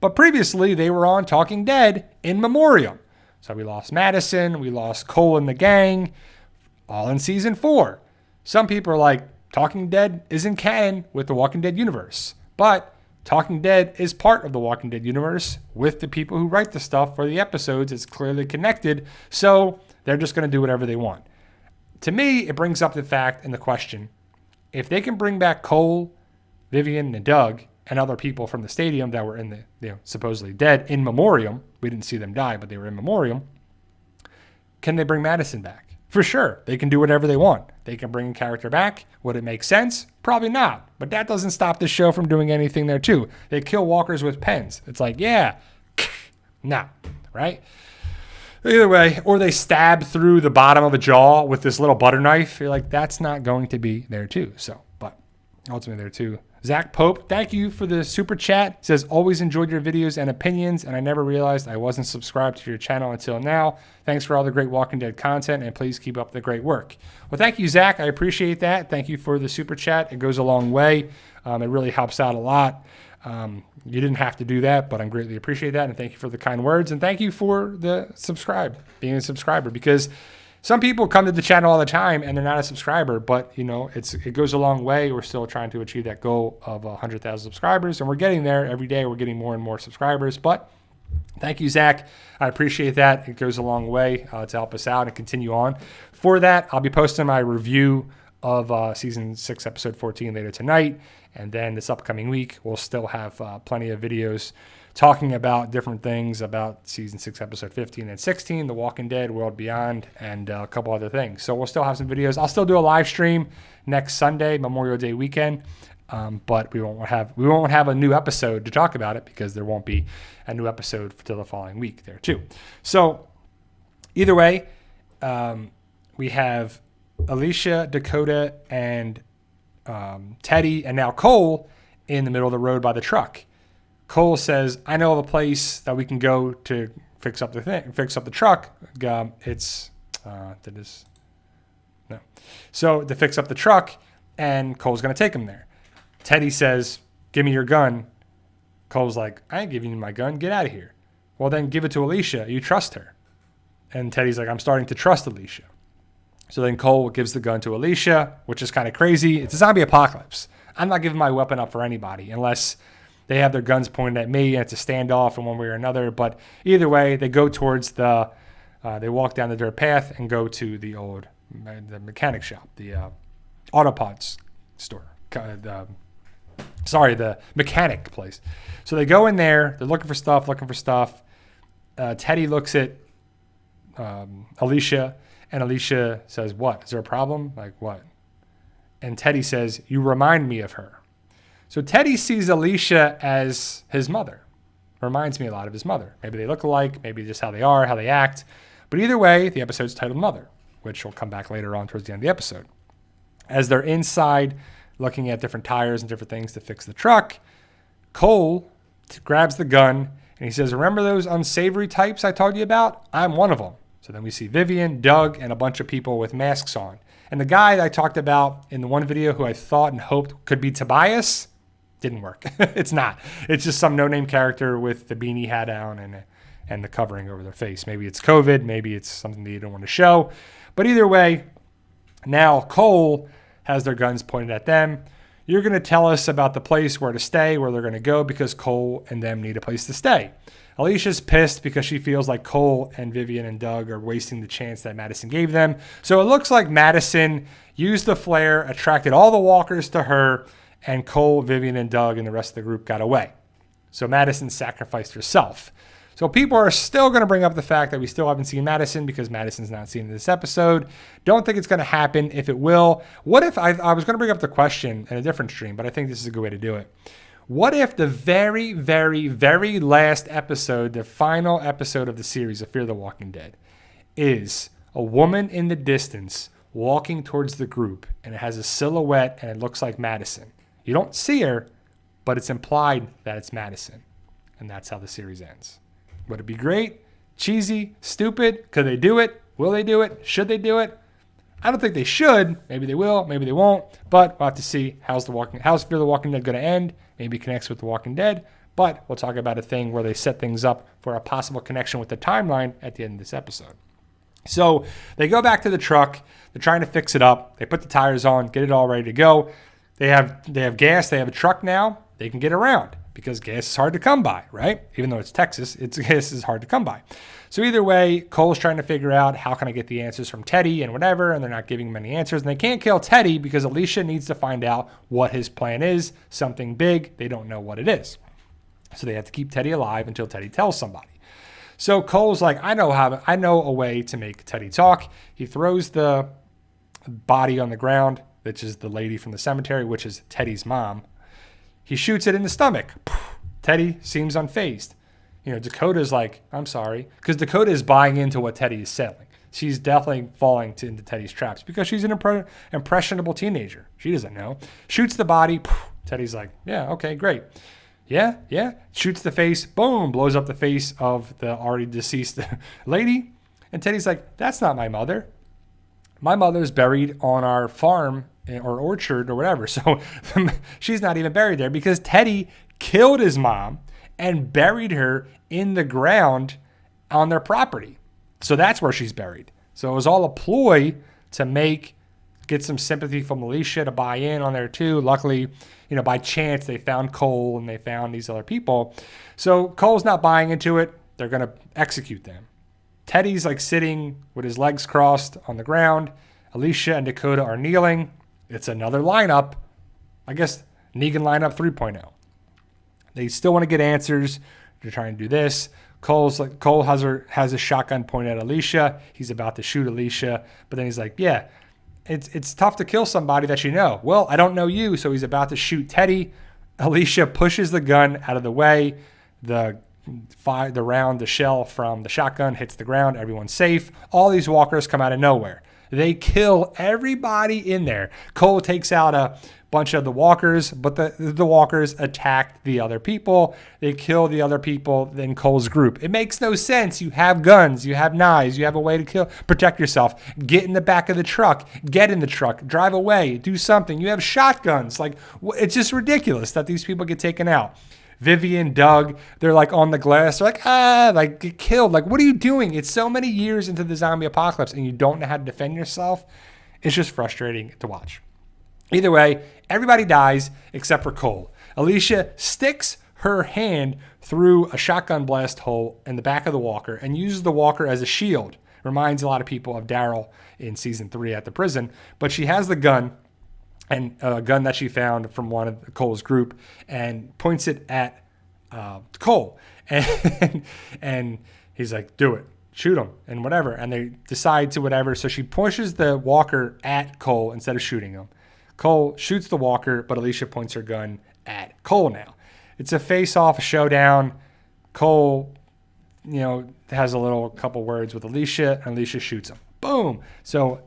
But previously, they were on Talking Dead in memoriam. So we lost Madison, we lost Cole and the gang, all in season 4. Some people are like, Talking Dead isn't canon with the Walking Dead universe. But Talking Dead is part of the Walking Dead universe with the people who write the stuff for the episodes. It's clearly connected. So they're just going to do whatever they want. To me, it brings up the fact and the question, if they can bring back Cole, Vivian, and Doug, and other people from the stadium that were in the supposedly dead in memoriam, we didn't see them die, but they were in memoriam, can they bring Madison back? For sure. They can do whatever they want. They can bring a character back. Would it make sense? Probably not. But that doesn't stop the show from doing anything there too. They kill walkers with pens. It's like, yeah, No, right? Either way, or they stab through the bottom of a jaw with this little butter knife. You're like, that's not going to be there too. So, but ultimately there too. Zach Pope, thank you for the super chat. He says, always enjoyed your videos and opinions, and I never realized I wasn't subscribed to your channel until now. Thanks for all the great Walking Dead content, and please keep up the great work. Well, thank you, Zach. I appreciate that. Thank you for the super chat. It goes a long way. It really helps out a lot. You didn't have to do that, but I greatly appreciate that, and thank you for the kind words, and thank you for being a subscriber, because some people come to the channel all the time and they're not a subscriber, but it goes a long way. We're still trying to achieve that goal of 100,000 subscribers, and we're getting there every day. We're getting more and more subscribers, but thank you, Zach. I appreciate that. It goes a long way to help us out and continue on. For that, I'll be posting my review of season 6, episode 14 later tonight. And then this upcoming week, we'll still have plenty of videos talking about different things about season 6, episode 15 and 16, The Walking Dead, World Beyond, and a couple other things. So we'll still have some videos. I'll still do a live stream next Sunday, Memorial Day weekend. But we won't have a new episode to talk about it, because there won't be a new episode until the following week there too. So either way, we have Alicia, Dakota, and Teddy, and now Cole in the middle of the road by the truck. Cole says, I know of a place that we can go to fix up the truck. So to fix up the truck, and Cole's going to take him there. Teddy says, give me your gun. Cole's like, I ain't giving you my gun. Get out of here. Well, then give it to Alicia. You trust her. And Teddy's like, I'm starting to trust Alicia. So then Cole gives the gun to Alicia, which is kind of crazy. It's a zombie apocalypse. I'm not giving my weapon up for anybody unless they have their guns pointed at me and it's a standoff in one way or another. But either way, they go towards they walk down the dirt path and go to the mechanic shop, the auto parts store. The mechanic place. So they go in there. They're looking for stuff. Teddy looks at Alicia, and Alicia says, what? Is there a problem? Like, what? And Teddy says, you remind me of her. So Teddy sees Alicia as his mother. Reminds me a lot of his mother. Maybe they look alike, maybe just how they are, how they act. But either way, the episode's titled Mother, which will come back later on towards the end of the episode. As they're inside looking at different tires and different things to fix the truck, Cole grabs the gun and he says, remember those unsavory types I told you about? I'm one of them. So then we see Vivian, Doug, and a bunch of people with masks on. And the guy that I talked about in the one video who I thought and hoped could be Tobias didn't work. It's not. It's just some no-name character with the beanie hat on and the covering over their face. Maybe it's COVID. Maybe it's something that you don't want to show. But either way, now Cole has their guns pointed at them. You're going to tell us about the place where to stay, where they're going to go, because Cole and them need a place to stay. Alicia's pissed because she feels like Cole and Vivian and Doug are wasting the chance that Madison gave them. So it looks like Madison used the flare, attracted all the walkers to her, and Cole, Vivian, and Doug and the rest of the group got away. So Madison sacrificed herself. So people are still going to bring up the fact that we still haven't seen Madison because Madison's not seen in this episode. Don't think it's going to happen. If it will, what if I was going to bring up the question in a different stream, but I think this is a good way to do it. What if the very, very, very last episode, the final episode of the series of Fear the Walking Dead, is a woman in the distance walking towards the group, and it has a silhouette and it looks like Madison. You don't see her, but it's implied that it's Madison. And that's how the series ends. Would it be great? Cheesy? Stupid? Could they do it? Will they do it? Should they do it? I don't think they should. Maybe they will. Maybe they won't. But we'll have to see how's Fear the Walking Dead going to end. Maybe it connects with The Walking Dead. But we'll talk about a thing where they set things up for a possible connection with the timeline at the end of this episode. So they go back to the truck. They're trying to fix it up. They put the tires on, get it all ready to go. They have gas. They have a truck now. They can get around because gas is hard to come by, right? Even though it's Texas, gas is hard to come by. So either way, Cole's trying to figure out how can I get the answers from Teddy and whatever, and they're not giving him any answers. And they can't kill Teddy because Alicia needs to find out what his plan is, something big. They don't know what it is. So they have to keep Teddy alive until Teddy tells somebody. So Cole's like, I know a way to make Teddy talk. He throws the body on the ground, which is the lady from the cemetery, which is Teddy's mom. He shoots it in the stomach. Teddy seems unfazed. Dakota's like, I'm sorry. Because Dakota is buying into what Teddy is selling. She's definitely falling into Teddy's traps because she's an impressionable teenager. She doesn't know. Shoots the body. Teddy's like, yeah, okay, great. Yeah. Shoots the face. Boom. Blows up the face of the already deceased lady. And Teddy's like, that's not my mother. My mother's buried on our farm or orchard or whatever. So she's not even buried there because Teddy killed his mom and buried her in the ground on their property. So that's where she's buried. So it was all a ploy to get some sympathy from Alicia to buy in on there too. Luckily, by chance they found Cole and they found these other people. So Cole's not buying into it. They're going to execute them. Teddy's like sitting with his legs crossed on the ground. Alicia and Dakota are kneeling. It's another lineup. I guess Negan lineup 3.0. They still want to get answers. They're trying to do this. Cole has a shotgun pointed at Alicia. He's about to shoot Alicia, but then he's like, "Yeah, it's tough to kill somebody that you know." Well, I don't know you, so he's about to shoot Teddy. Alicia pushes the gun out of the way. The shell from the shotgun hits the ground. Everyone's safe. All these walkers come out of nowhere. They kill everybody in there. Cole takes out a bunch of the walkers, but the walkers attack the other people. They kill the other people in Cole's group. It makes no sense. You have guns, you have knives, you have a way to protect yourself. Get in the back of the truck. Get in the truck. Drive away. Do something. You have shotguns. Like, it's just ridiculous that these people get taken out. Vivian, Doug, they're like on the glass. They're like, get killed. Like, what are you doing? It's so many years into the zombie apocalypse and you don't know how to defend yourself. It's just frustrating to watch. Either way, everybody dies except for Cole. Alicia sticks her hand through a shotgun blast hole in the back of the walker and uses the walker as a shield. Reminds a lot of people of Daryl in season 3 at the prison. But she has the gun, and a gun that she found from one of Cole's group, and points it at Cole. And he's like, do it. Shoot him and whatever. And they decide to whatever. So she pushes the walker at Cole instead of shooting him. Cole shoots the walker, but Alicia points her gun at Cole now. It's a face-off, a showdown. Cole, has a couple words with Alicia, and Alicia shoots him. Boom. So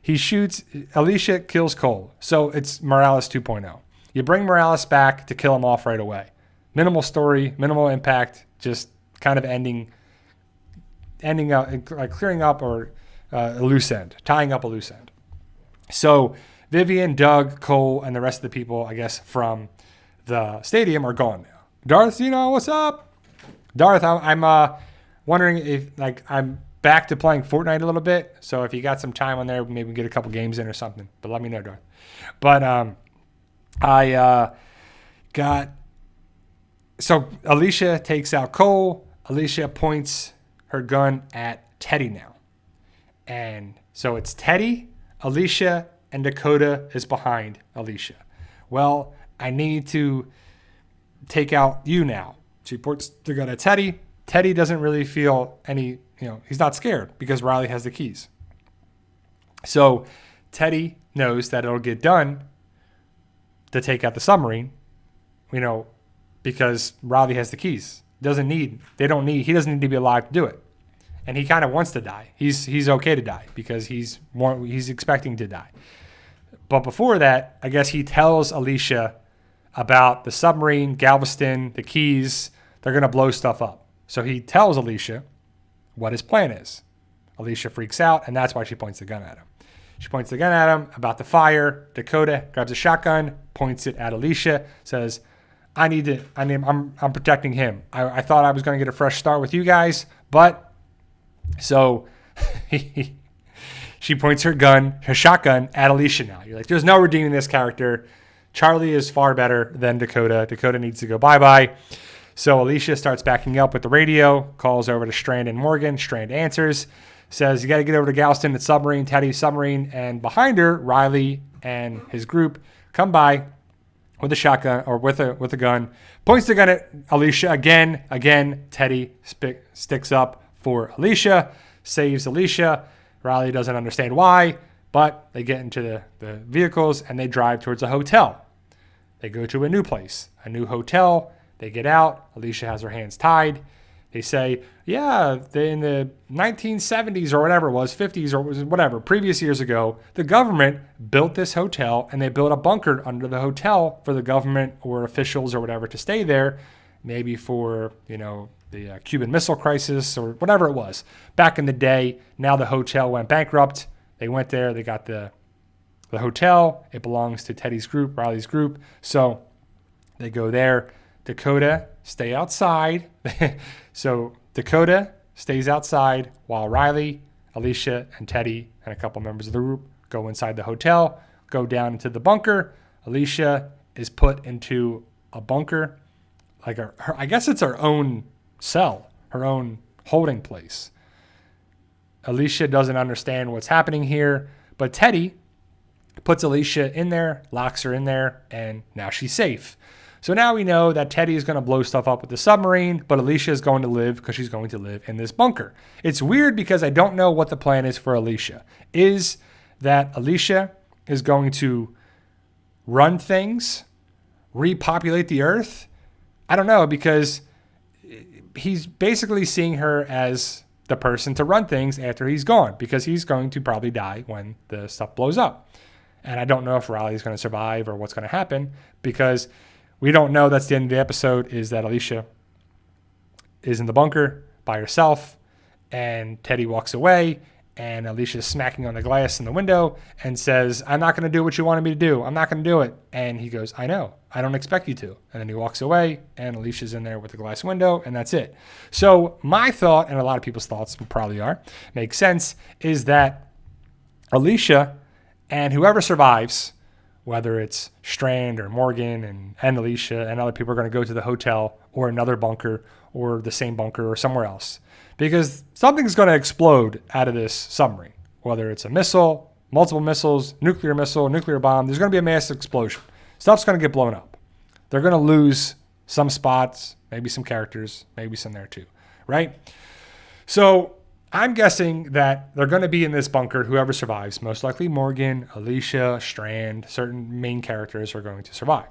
he shoots. Alicia kills Cole. So it's Morales 2.0. You bring Morales back to kill him off right away. Minimal story, minimal impact, just kind of ending up, like clearing up or a loose end, tying up a loose end. So Vivian, Doug, Cole, and the rest of the people, I guess, from the stadium are gone now. Darth, what's up? Darth, I'm wondering if, I'm back to playing Fortnite a little bit. So if you got some time on there, maybe we get a couple games in or something. But let me know, Darth. But so Alicia takes out Cole. Alicia points her gun at Teddy now. And so it's Teddy, Alicia, and Dakota is behind Alicia. Well, I need to take out you now. She points the gun at Teddy. Teddy doesn't really feel he's not scared because Riley has the keys. So Teddy knows that it'll get done to take out the submarine, because Riley has the keys. He doesn't need to be alive to do it. And he kind of wants to die. He's okay to die because he's expecting to die. But before that, I guess he tells Alicia about the submarine, Galveston, the keys. They're going to blow stuff up. So he tells Alicia what his plan is. Alicia freaks out, and that's why she points the gun at him. She points the gun at him about the fire. Dakota grabs a shotgun, points it at Alicia, says, I'm protecting him. I thought I was going to get a fresh start with you guys, but so she points her shotgun at Alicia now. You're like, there's no redeeming this character. Charlie is far better than Dakota. Dakota needs to go bye-bye. So Alicia starts backing up with the radio, calls over to Strand and Morgan. Strand answers, says, you got to get over to Galveston, the submarine, Teddy's submarine. And behind her, Riley and his group come by with a shotgun or with a gun, points the gun at Alicia again. Teddy sticks up for Alicia, saves Alicia. Riley doesn't understand why, but they get into the vehicles and they drive towards a hotel. They go to a new place, a new hotel. They get out. Alicia has her hands tied. They say, yeah, in the 1970s or whatever it was, 50s or whatever, previous years ago, the government built this hotel and they built a bunker under the hotel for the government or officials or whatever to stay there, maybe for, the Cuban Missile Crisis or whatever it was. Back in the day, now the hotel went bankrupt. They went there. They got the hotel. It belongs to Teddy's group, Riley's group. So they go there. Dakota stay outside. So Dakota stays outside while Riley, Alicia, and Teddy and a couple members of the group go inside the hotel, go down into the bunker. Alicia is put into a bunker, like I guess it's her own cell, her own holding place. Alicia doesn't understand what's happening here, but Teddy puts Alicia in there, locks her in there, and now she's safe. So now we know that Teddy is going to blow stuff up with the submarine, but Alicia is going to live because she's going to live in this bunker. It's weird because I don't know what the plan is for Alicia. Is that Alicia is going to run things, repopulate the earth? I don't know, because he's basically seeing her as the person to run things after he's gone, because he's going to probably die when the stuff blows up. And I don't know if Riley's going to survive or what's going to happen, because we don't know. That's the end of the episode, is that Alicia is in the bunker by herself and Teddy walks away and Alicia's smacking on the glass in the window and says, I'm not going to do what you wanted me to do. I'm not going to do it. And he goes, I know. I don't expect you to. And then he walks away and Alicia's in there with the glass window, and that's it. So my thought, and a lot of people's thoughts probably makes sense, is that Alicia and whoever survives, whether it's Strand or Morgan and Alicia and other people, are going to go to the hotel or another bunker or the same bunker or somewhere else, because something's going to explode out of this submarine, whether it's a missile, multiple missiles, nuclear missile, nuclear bomb. There's going to be a massive explosion. Stuff's going to get blown up. They're going to lose some spots, maybe some characters, maybe some there too, right? So I'm guessing that they're going to be in this bunker, whoever survives. Most likely Morgan, Alicia, Strand, certain main characters are going to survive.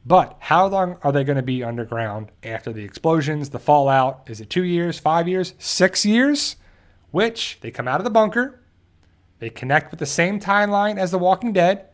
But how long are they going to be underground after the explosions, the fallout? Is it 2 years, 5 years, 6 years? Which they come out of the bunker. They connect with the same timeline as The Walking Dead.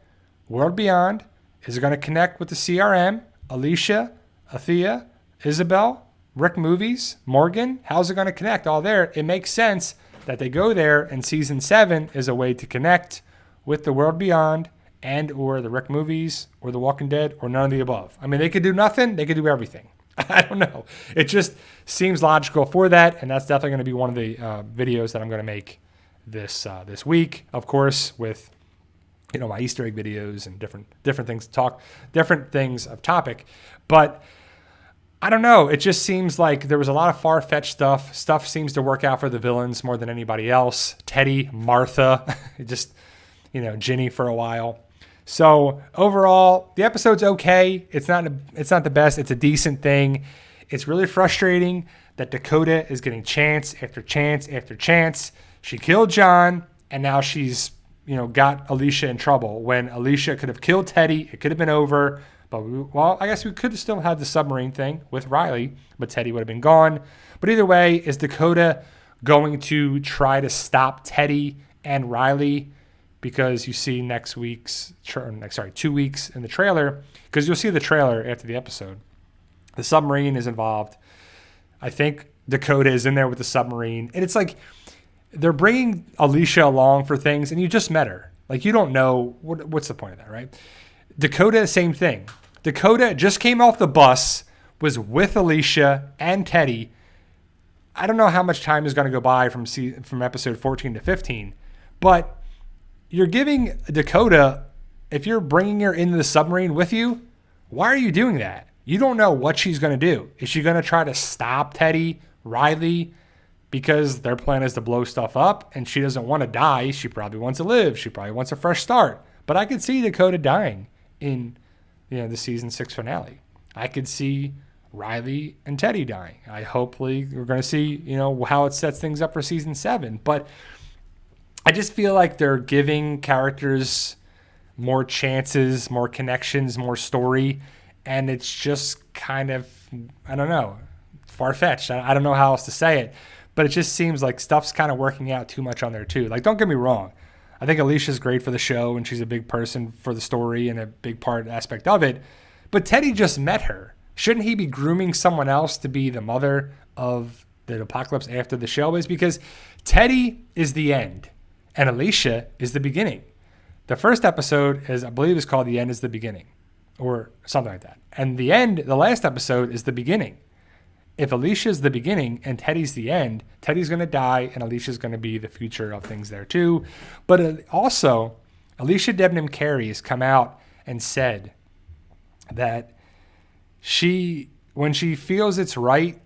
World Beyond. Is it going to connect with the CRM? Alicia, Athea, Isabel, Rick Movies, Morgan? How's it going to connect all there? It makes sense that they go there, and season 7 is a way to connect with the World Beyond and or the Rick Movies or The Walking Dead or none of the above. I mean, they could do nothing. They could do everything. I don't know. It just seems logical for that, and that's definitely going to be one of the videos that I'm going to make this week, of course, with my Easter egg videos and different things to talk, different things of topic. But I don't know. It just seems like there was a lot of far-fetched stuff. Stuff seems to work out for the villains more than anybody else. Teddy, Martha, just, Ginny for a while. So overall, the episode's okay. It's not the best. It's a decent thing. It's really frustrating that Dakota is getting chance after chance after chance. She killed John, and now she's, got Alicia in trouble. When Alicia could have killed Teddy, it could have been over. But, I guess we could have still had the submarine thing with Riley, but Teddy would have been gone. But either way, is Dakota going to try to stop Teddy and Riley? Because you see 2 weeks in the trailer, because you'll see the trailer after the episode. The submarine is involved. I think Dakota is in there with the submarine. And it's like they're bringing Alicia along for things, and you just met her. Like, you don't know. What's the point of that, right? Dakota, same thing. Dakota just came off the bus, was with Alicia and Teddy. I don't know how much time is going to go by from episode 14 to 15, but you're giving Dakota, if you're bringing her into the submarine with you, why are you doing that? You don't know what she's going to do. Is she going to try to stop Teddy, Riley, because their plan is to blow stuff up and she doesn't want to die? She probably wants to live. She probably wants a fresh start. But I could see Dakota dying in the season 6 finale. I could see Riley and Teddy dying. Hopefully we're going to see, how it sets things up for season 7. But I just feel like they're giving characters more chances, more connections, more story. And it's just kind of, I don't know, far-fetched. I don't know how else to say it. But it just seems like stuff's kind of working out too much on there too. Like, don't get me wrong. I think Alicia's great for the show, and she's a big person for the story and a big aspect of it. But Teddy just met her. Shouldn't he be grooming someone else to be the mother of the apocalypse after the show is? Because Teddy is the end, and Alicia is the beginning. The first episode is, I believe, is called "The End is the Beginning," or something like that. And the end, the last episode, is the beginning. If Alicia's the beginning and Teddy's the end, Teddy's going to die, and Alicia's going to be the future of things there too. But also, Alicia Debnam Carey has come out and said that when she feels it's right,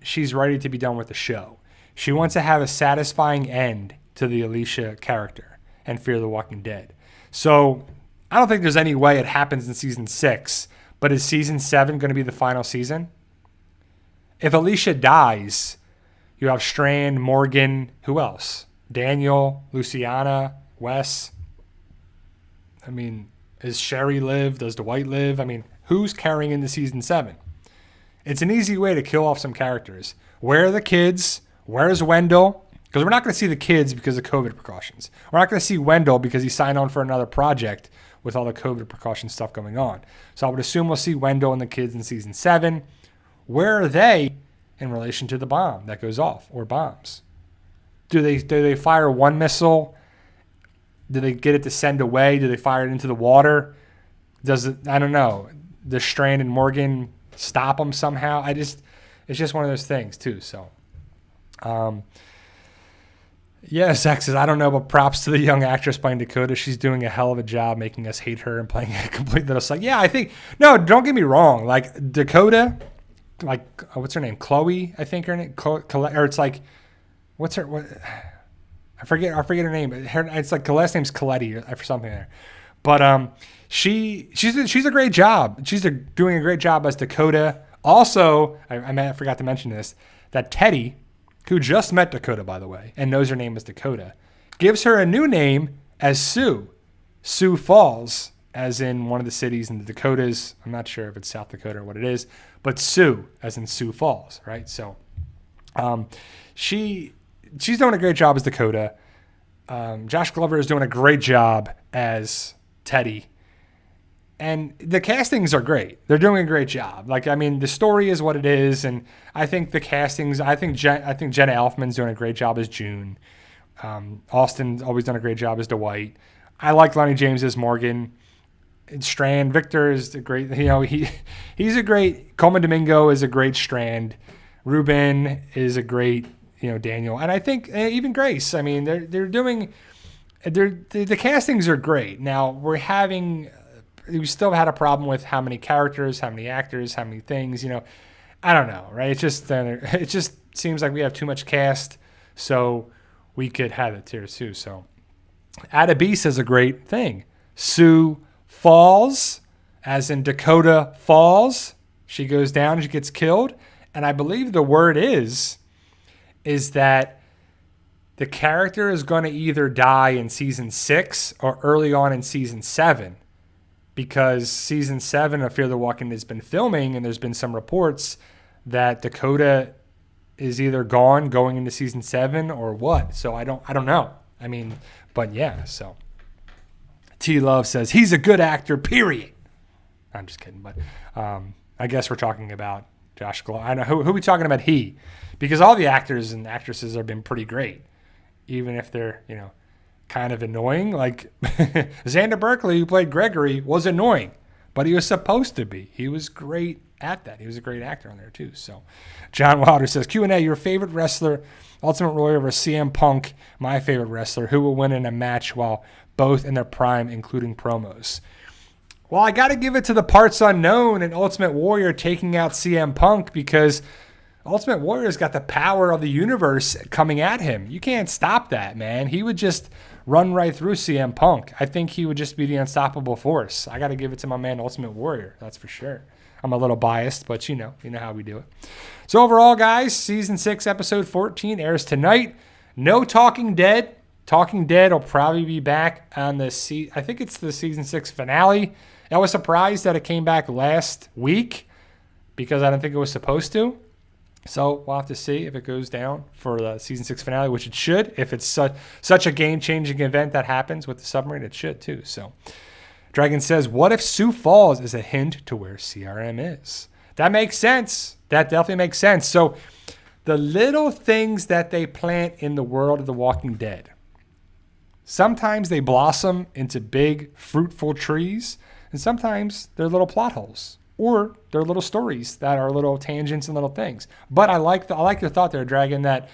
she's ready to be done with the show. She wants to have a satisfying end to the Alicia character and Fear the Walking Dead. So I don't think there's any way it happens in season 6, but is season 7 going to be the final season? If Alicia dies, you have Strand, Morgan, who else? Daniel, Luciana, Wes. I mean, does Sherry live? Does Dwight live? I mean, who's carrying into season 7? It's an easy way to kill off some characters. Where are the kids? Where's Wendell? Because we're not going to see the kids because of COVID precautions. We're not going to see Wendell because he signed on for another project with all the COVID precaution stuff going on. So I would assume we'll see Wendell and the kids in season 7. Where are they in relation to the bomb that goes off, or bombs? Do they fire one missile? Do they get it to send away? Do they fire it into the water? I don't know. Does Strand and Morgan stop them somehow? It's just one of those things too. So, yeah, Zach says, I don't know, but props to the young actress playing Dakota. She's doing a hell of a job making us hate her and playing a complete little psych. Yeah, I think, no, don't get me wrong. Like, Dakota, like, what's her name? Chloe, I think her name, or it's like, what's her, what? I forget her name. It's like the last name's Coletti or something there. But she's a great job. She's doing a great job as Dakota. Also, I forgot to mention this, that Teddy, who just met Dakota, by the way, and knows her name is Dakota, gives her a new name as Sioux. Sioux Falls, as in one of the cities in the Dakotas. I'm not sure if it's South Dakota or what it is, but Sioux, as in Sioux Falls, right? So she's doing a great job as Dakota. Josh Glover is doing a great job as Teddy. And the castings are great. They're doing a great job. Like, I mean, the story is what it is, and I think the castings. I think Jenna Elfman's doing a great job as June. Austin's always done a great job as Dwight. I like Lonnie James as Morgan. Strand, Victor is a great. You know, he's a great. Coleman Domingo is a great Strand. Ruben is a great. You know, Daniel, and I think even Grace. I mean, they're doing. The castings are great. Now we still had a problem with how many characters, how many actors, how many things, you know. I don't know, right? It just seems like we have too much cast, so we could have it here too. So Ada B says a great thing. Sioux Falls, as in Dakota Falls. She goes down, she gets killed. And I believe the word is that the character is going to either die in season 6 or early on in season 7. Because season 7 of Fear the Walking Dead has been filming, and there's been some reports that Dakota is either going into season 7 or what. So I don't know. I mean, but yeah. So T Love says he's a good actor. Period. I'm just kidding, but I guess we're talking about Josh Glover. I know who are we talking about? He, because all the actors and actresses have been pretty great, even if they're kind of annoying. Like Xander Berkeley, who played Gregory, was annoying, but he was supposed to be. He was great at that. He was a great actor on there too. So John Wilder says, Q&A, your favorite wrestler, Ultimate Warrior versus CM Punk, my favorite wrestler, who will win in a match while both in their prime, including promos? Well, I got to give it to the parts unknown and Ultimate Warrior taking out CM Punk, because Ultimate Warrior's got the power of the universe coming at him. You can't stop that, man. He would just run right through CM Punk. I think he would just be the unstoppable force. I got to give it to my man Ultimate Warrior. That's for sure. I'm a little biased, but you know how we do it. So overall, guys, season 6, episode 14 airs tonight. No Talking Dead Talking Dead will probably be back on I think it's the season 6 finale. I was surprised that it came back last week because I don't think it was supposed to. So we'll have to see if it goes down for the season 6 finale, which it should. If it's such a game-changing event that happens with the submarine, it should too. So Dragon says, what if Sioux Falls is a hint to where CRM is? That makes sense. That definitely makes sense. So the little things that they plant in the world of The Walking Dead, sometimes they blossom into big, fruitful trees, and sometimes they're little plot holes, or they're little stories that are little tangents and little things. But I like your thought there, Dragon, that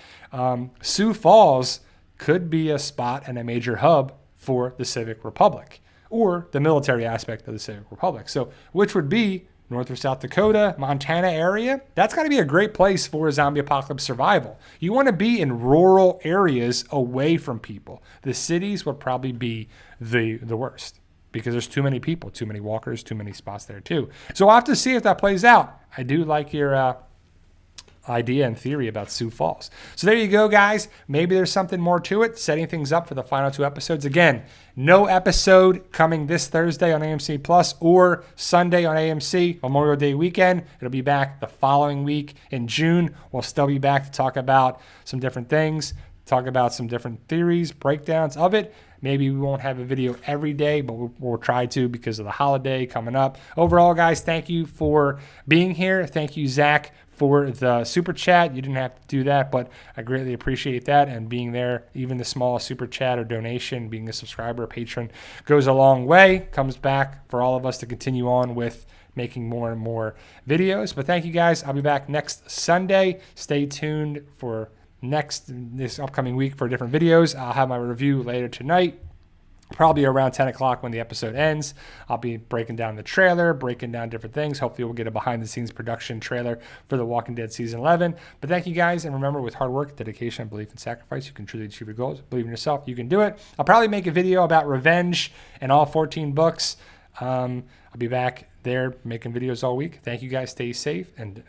Sioux Falls could be a spot and a major hub for the Civic Republic, or the military aspect of the Civic Republic. So, which would be North or South Dakota, Montana area. That's got to be a great place for zombie apocalypse survival. You want to be in rural areas away from people. The cities would probably be the worst because there's too many people, too many walkers, too many spots there too. So we'll have to see if that plays out. I do like your idea and theory about Sioux Falls. So there you go, guys. Maybe there's something more to it, setting things up for the final 2 episodes. Again, no episode coming this Thursday on AMC Plus or Sunday on AMC, Memorial Day weekend. It'll be back the following week in June. We'll still be back to talk about some different things, talk about some different theories, breakdowns of it. Maybe we won't have a video every day, but we'll try to because of the holiday coming up. Overall, guys, thank you for being here. Thank you, Zach, for the super chat. You didn't have to do that, but I greatly appreciate that and being there. Even the small super chat or donation, being a subscriber or patron goes a long way. Comes back for all of us to continue on with making more and more videos. But thank you, guys. I'll be back next Sunday. Stay tuned for this upcoming week for different videos. I'll have my review later tonight, probably around 10 o'clock when the episode ends. I'll be breaking down the trailer, breaking down different things. Hopefully we'll get a behind-the-scenes production trailer for The Walking Dead Season 11. But thank you, guys. And remember, with hard work, dedication, belief, and sacrifice, you can truly achieve your goals. Believe in yourself. You can do it. I'll probably make a video about Revenge and all 14 books. I'll be back there making videos all week. Thank you, guys. Stay safe. And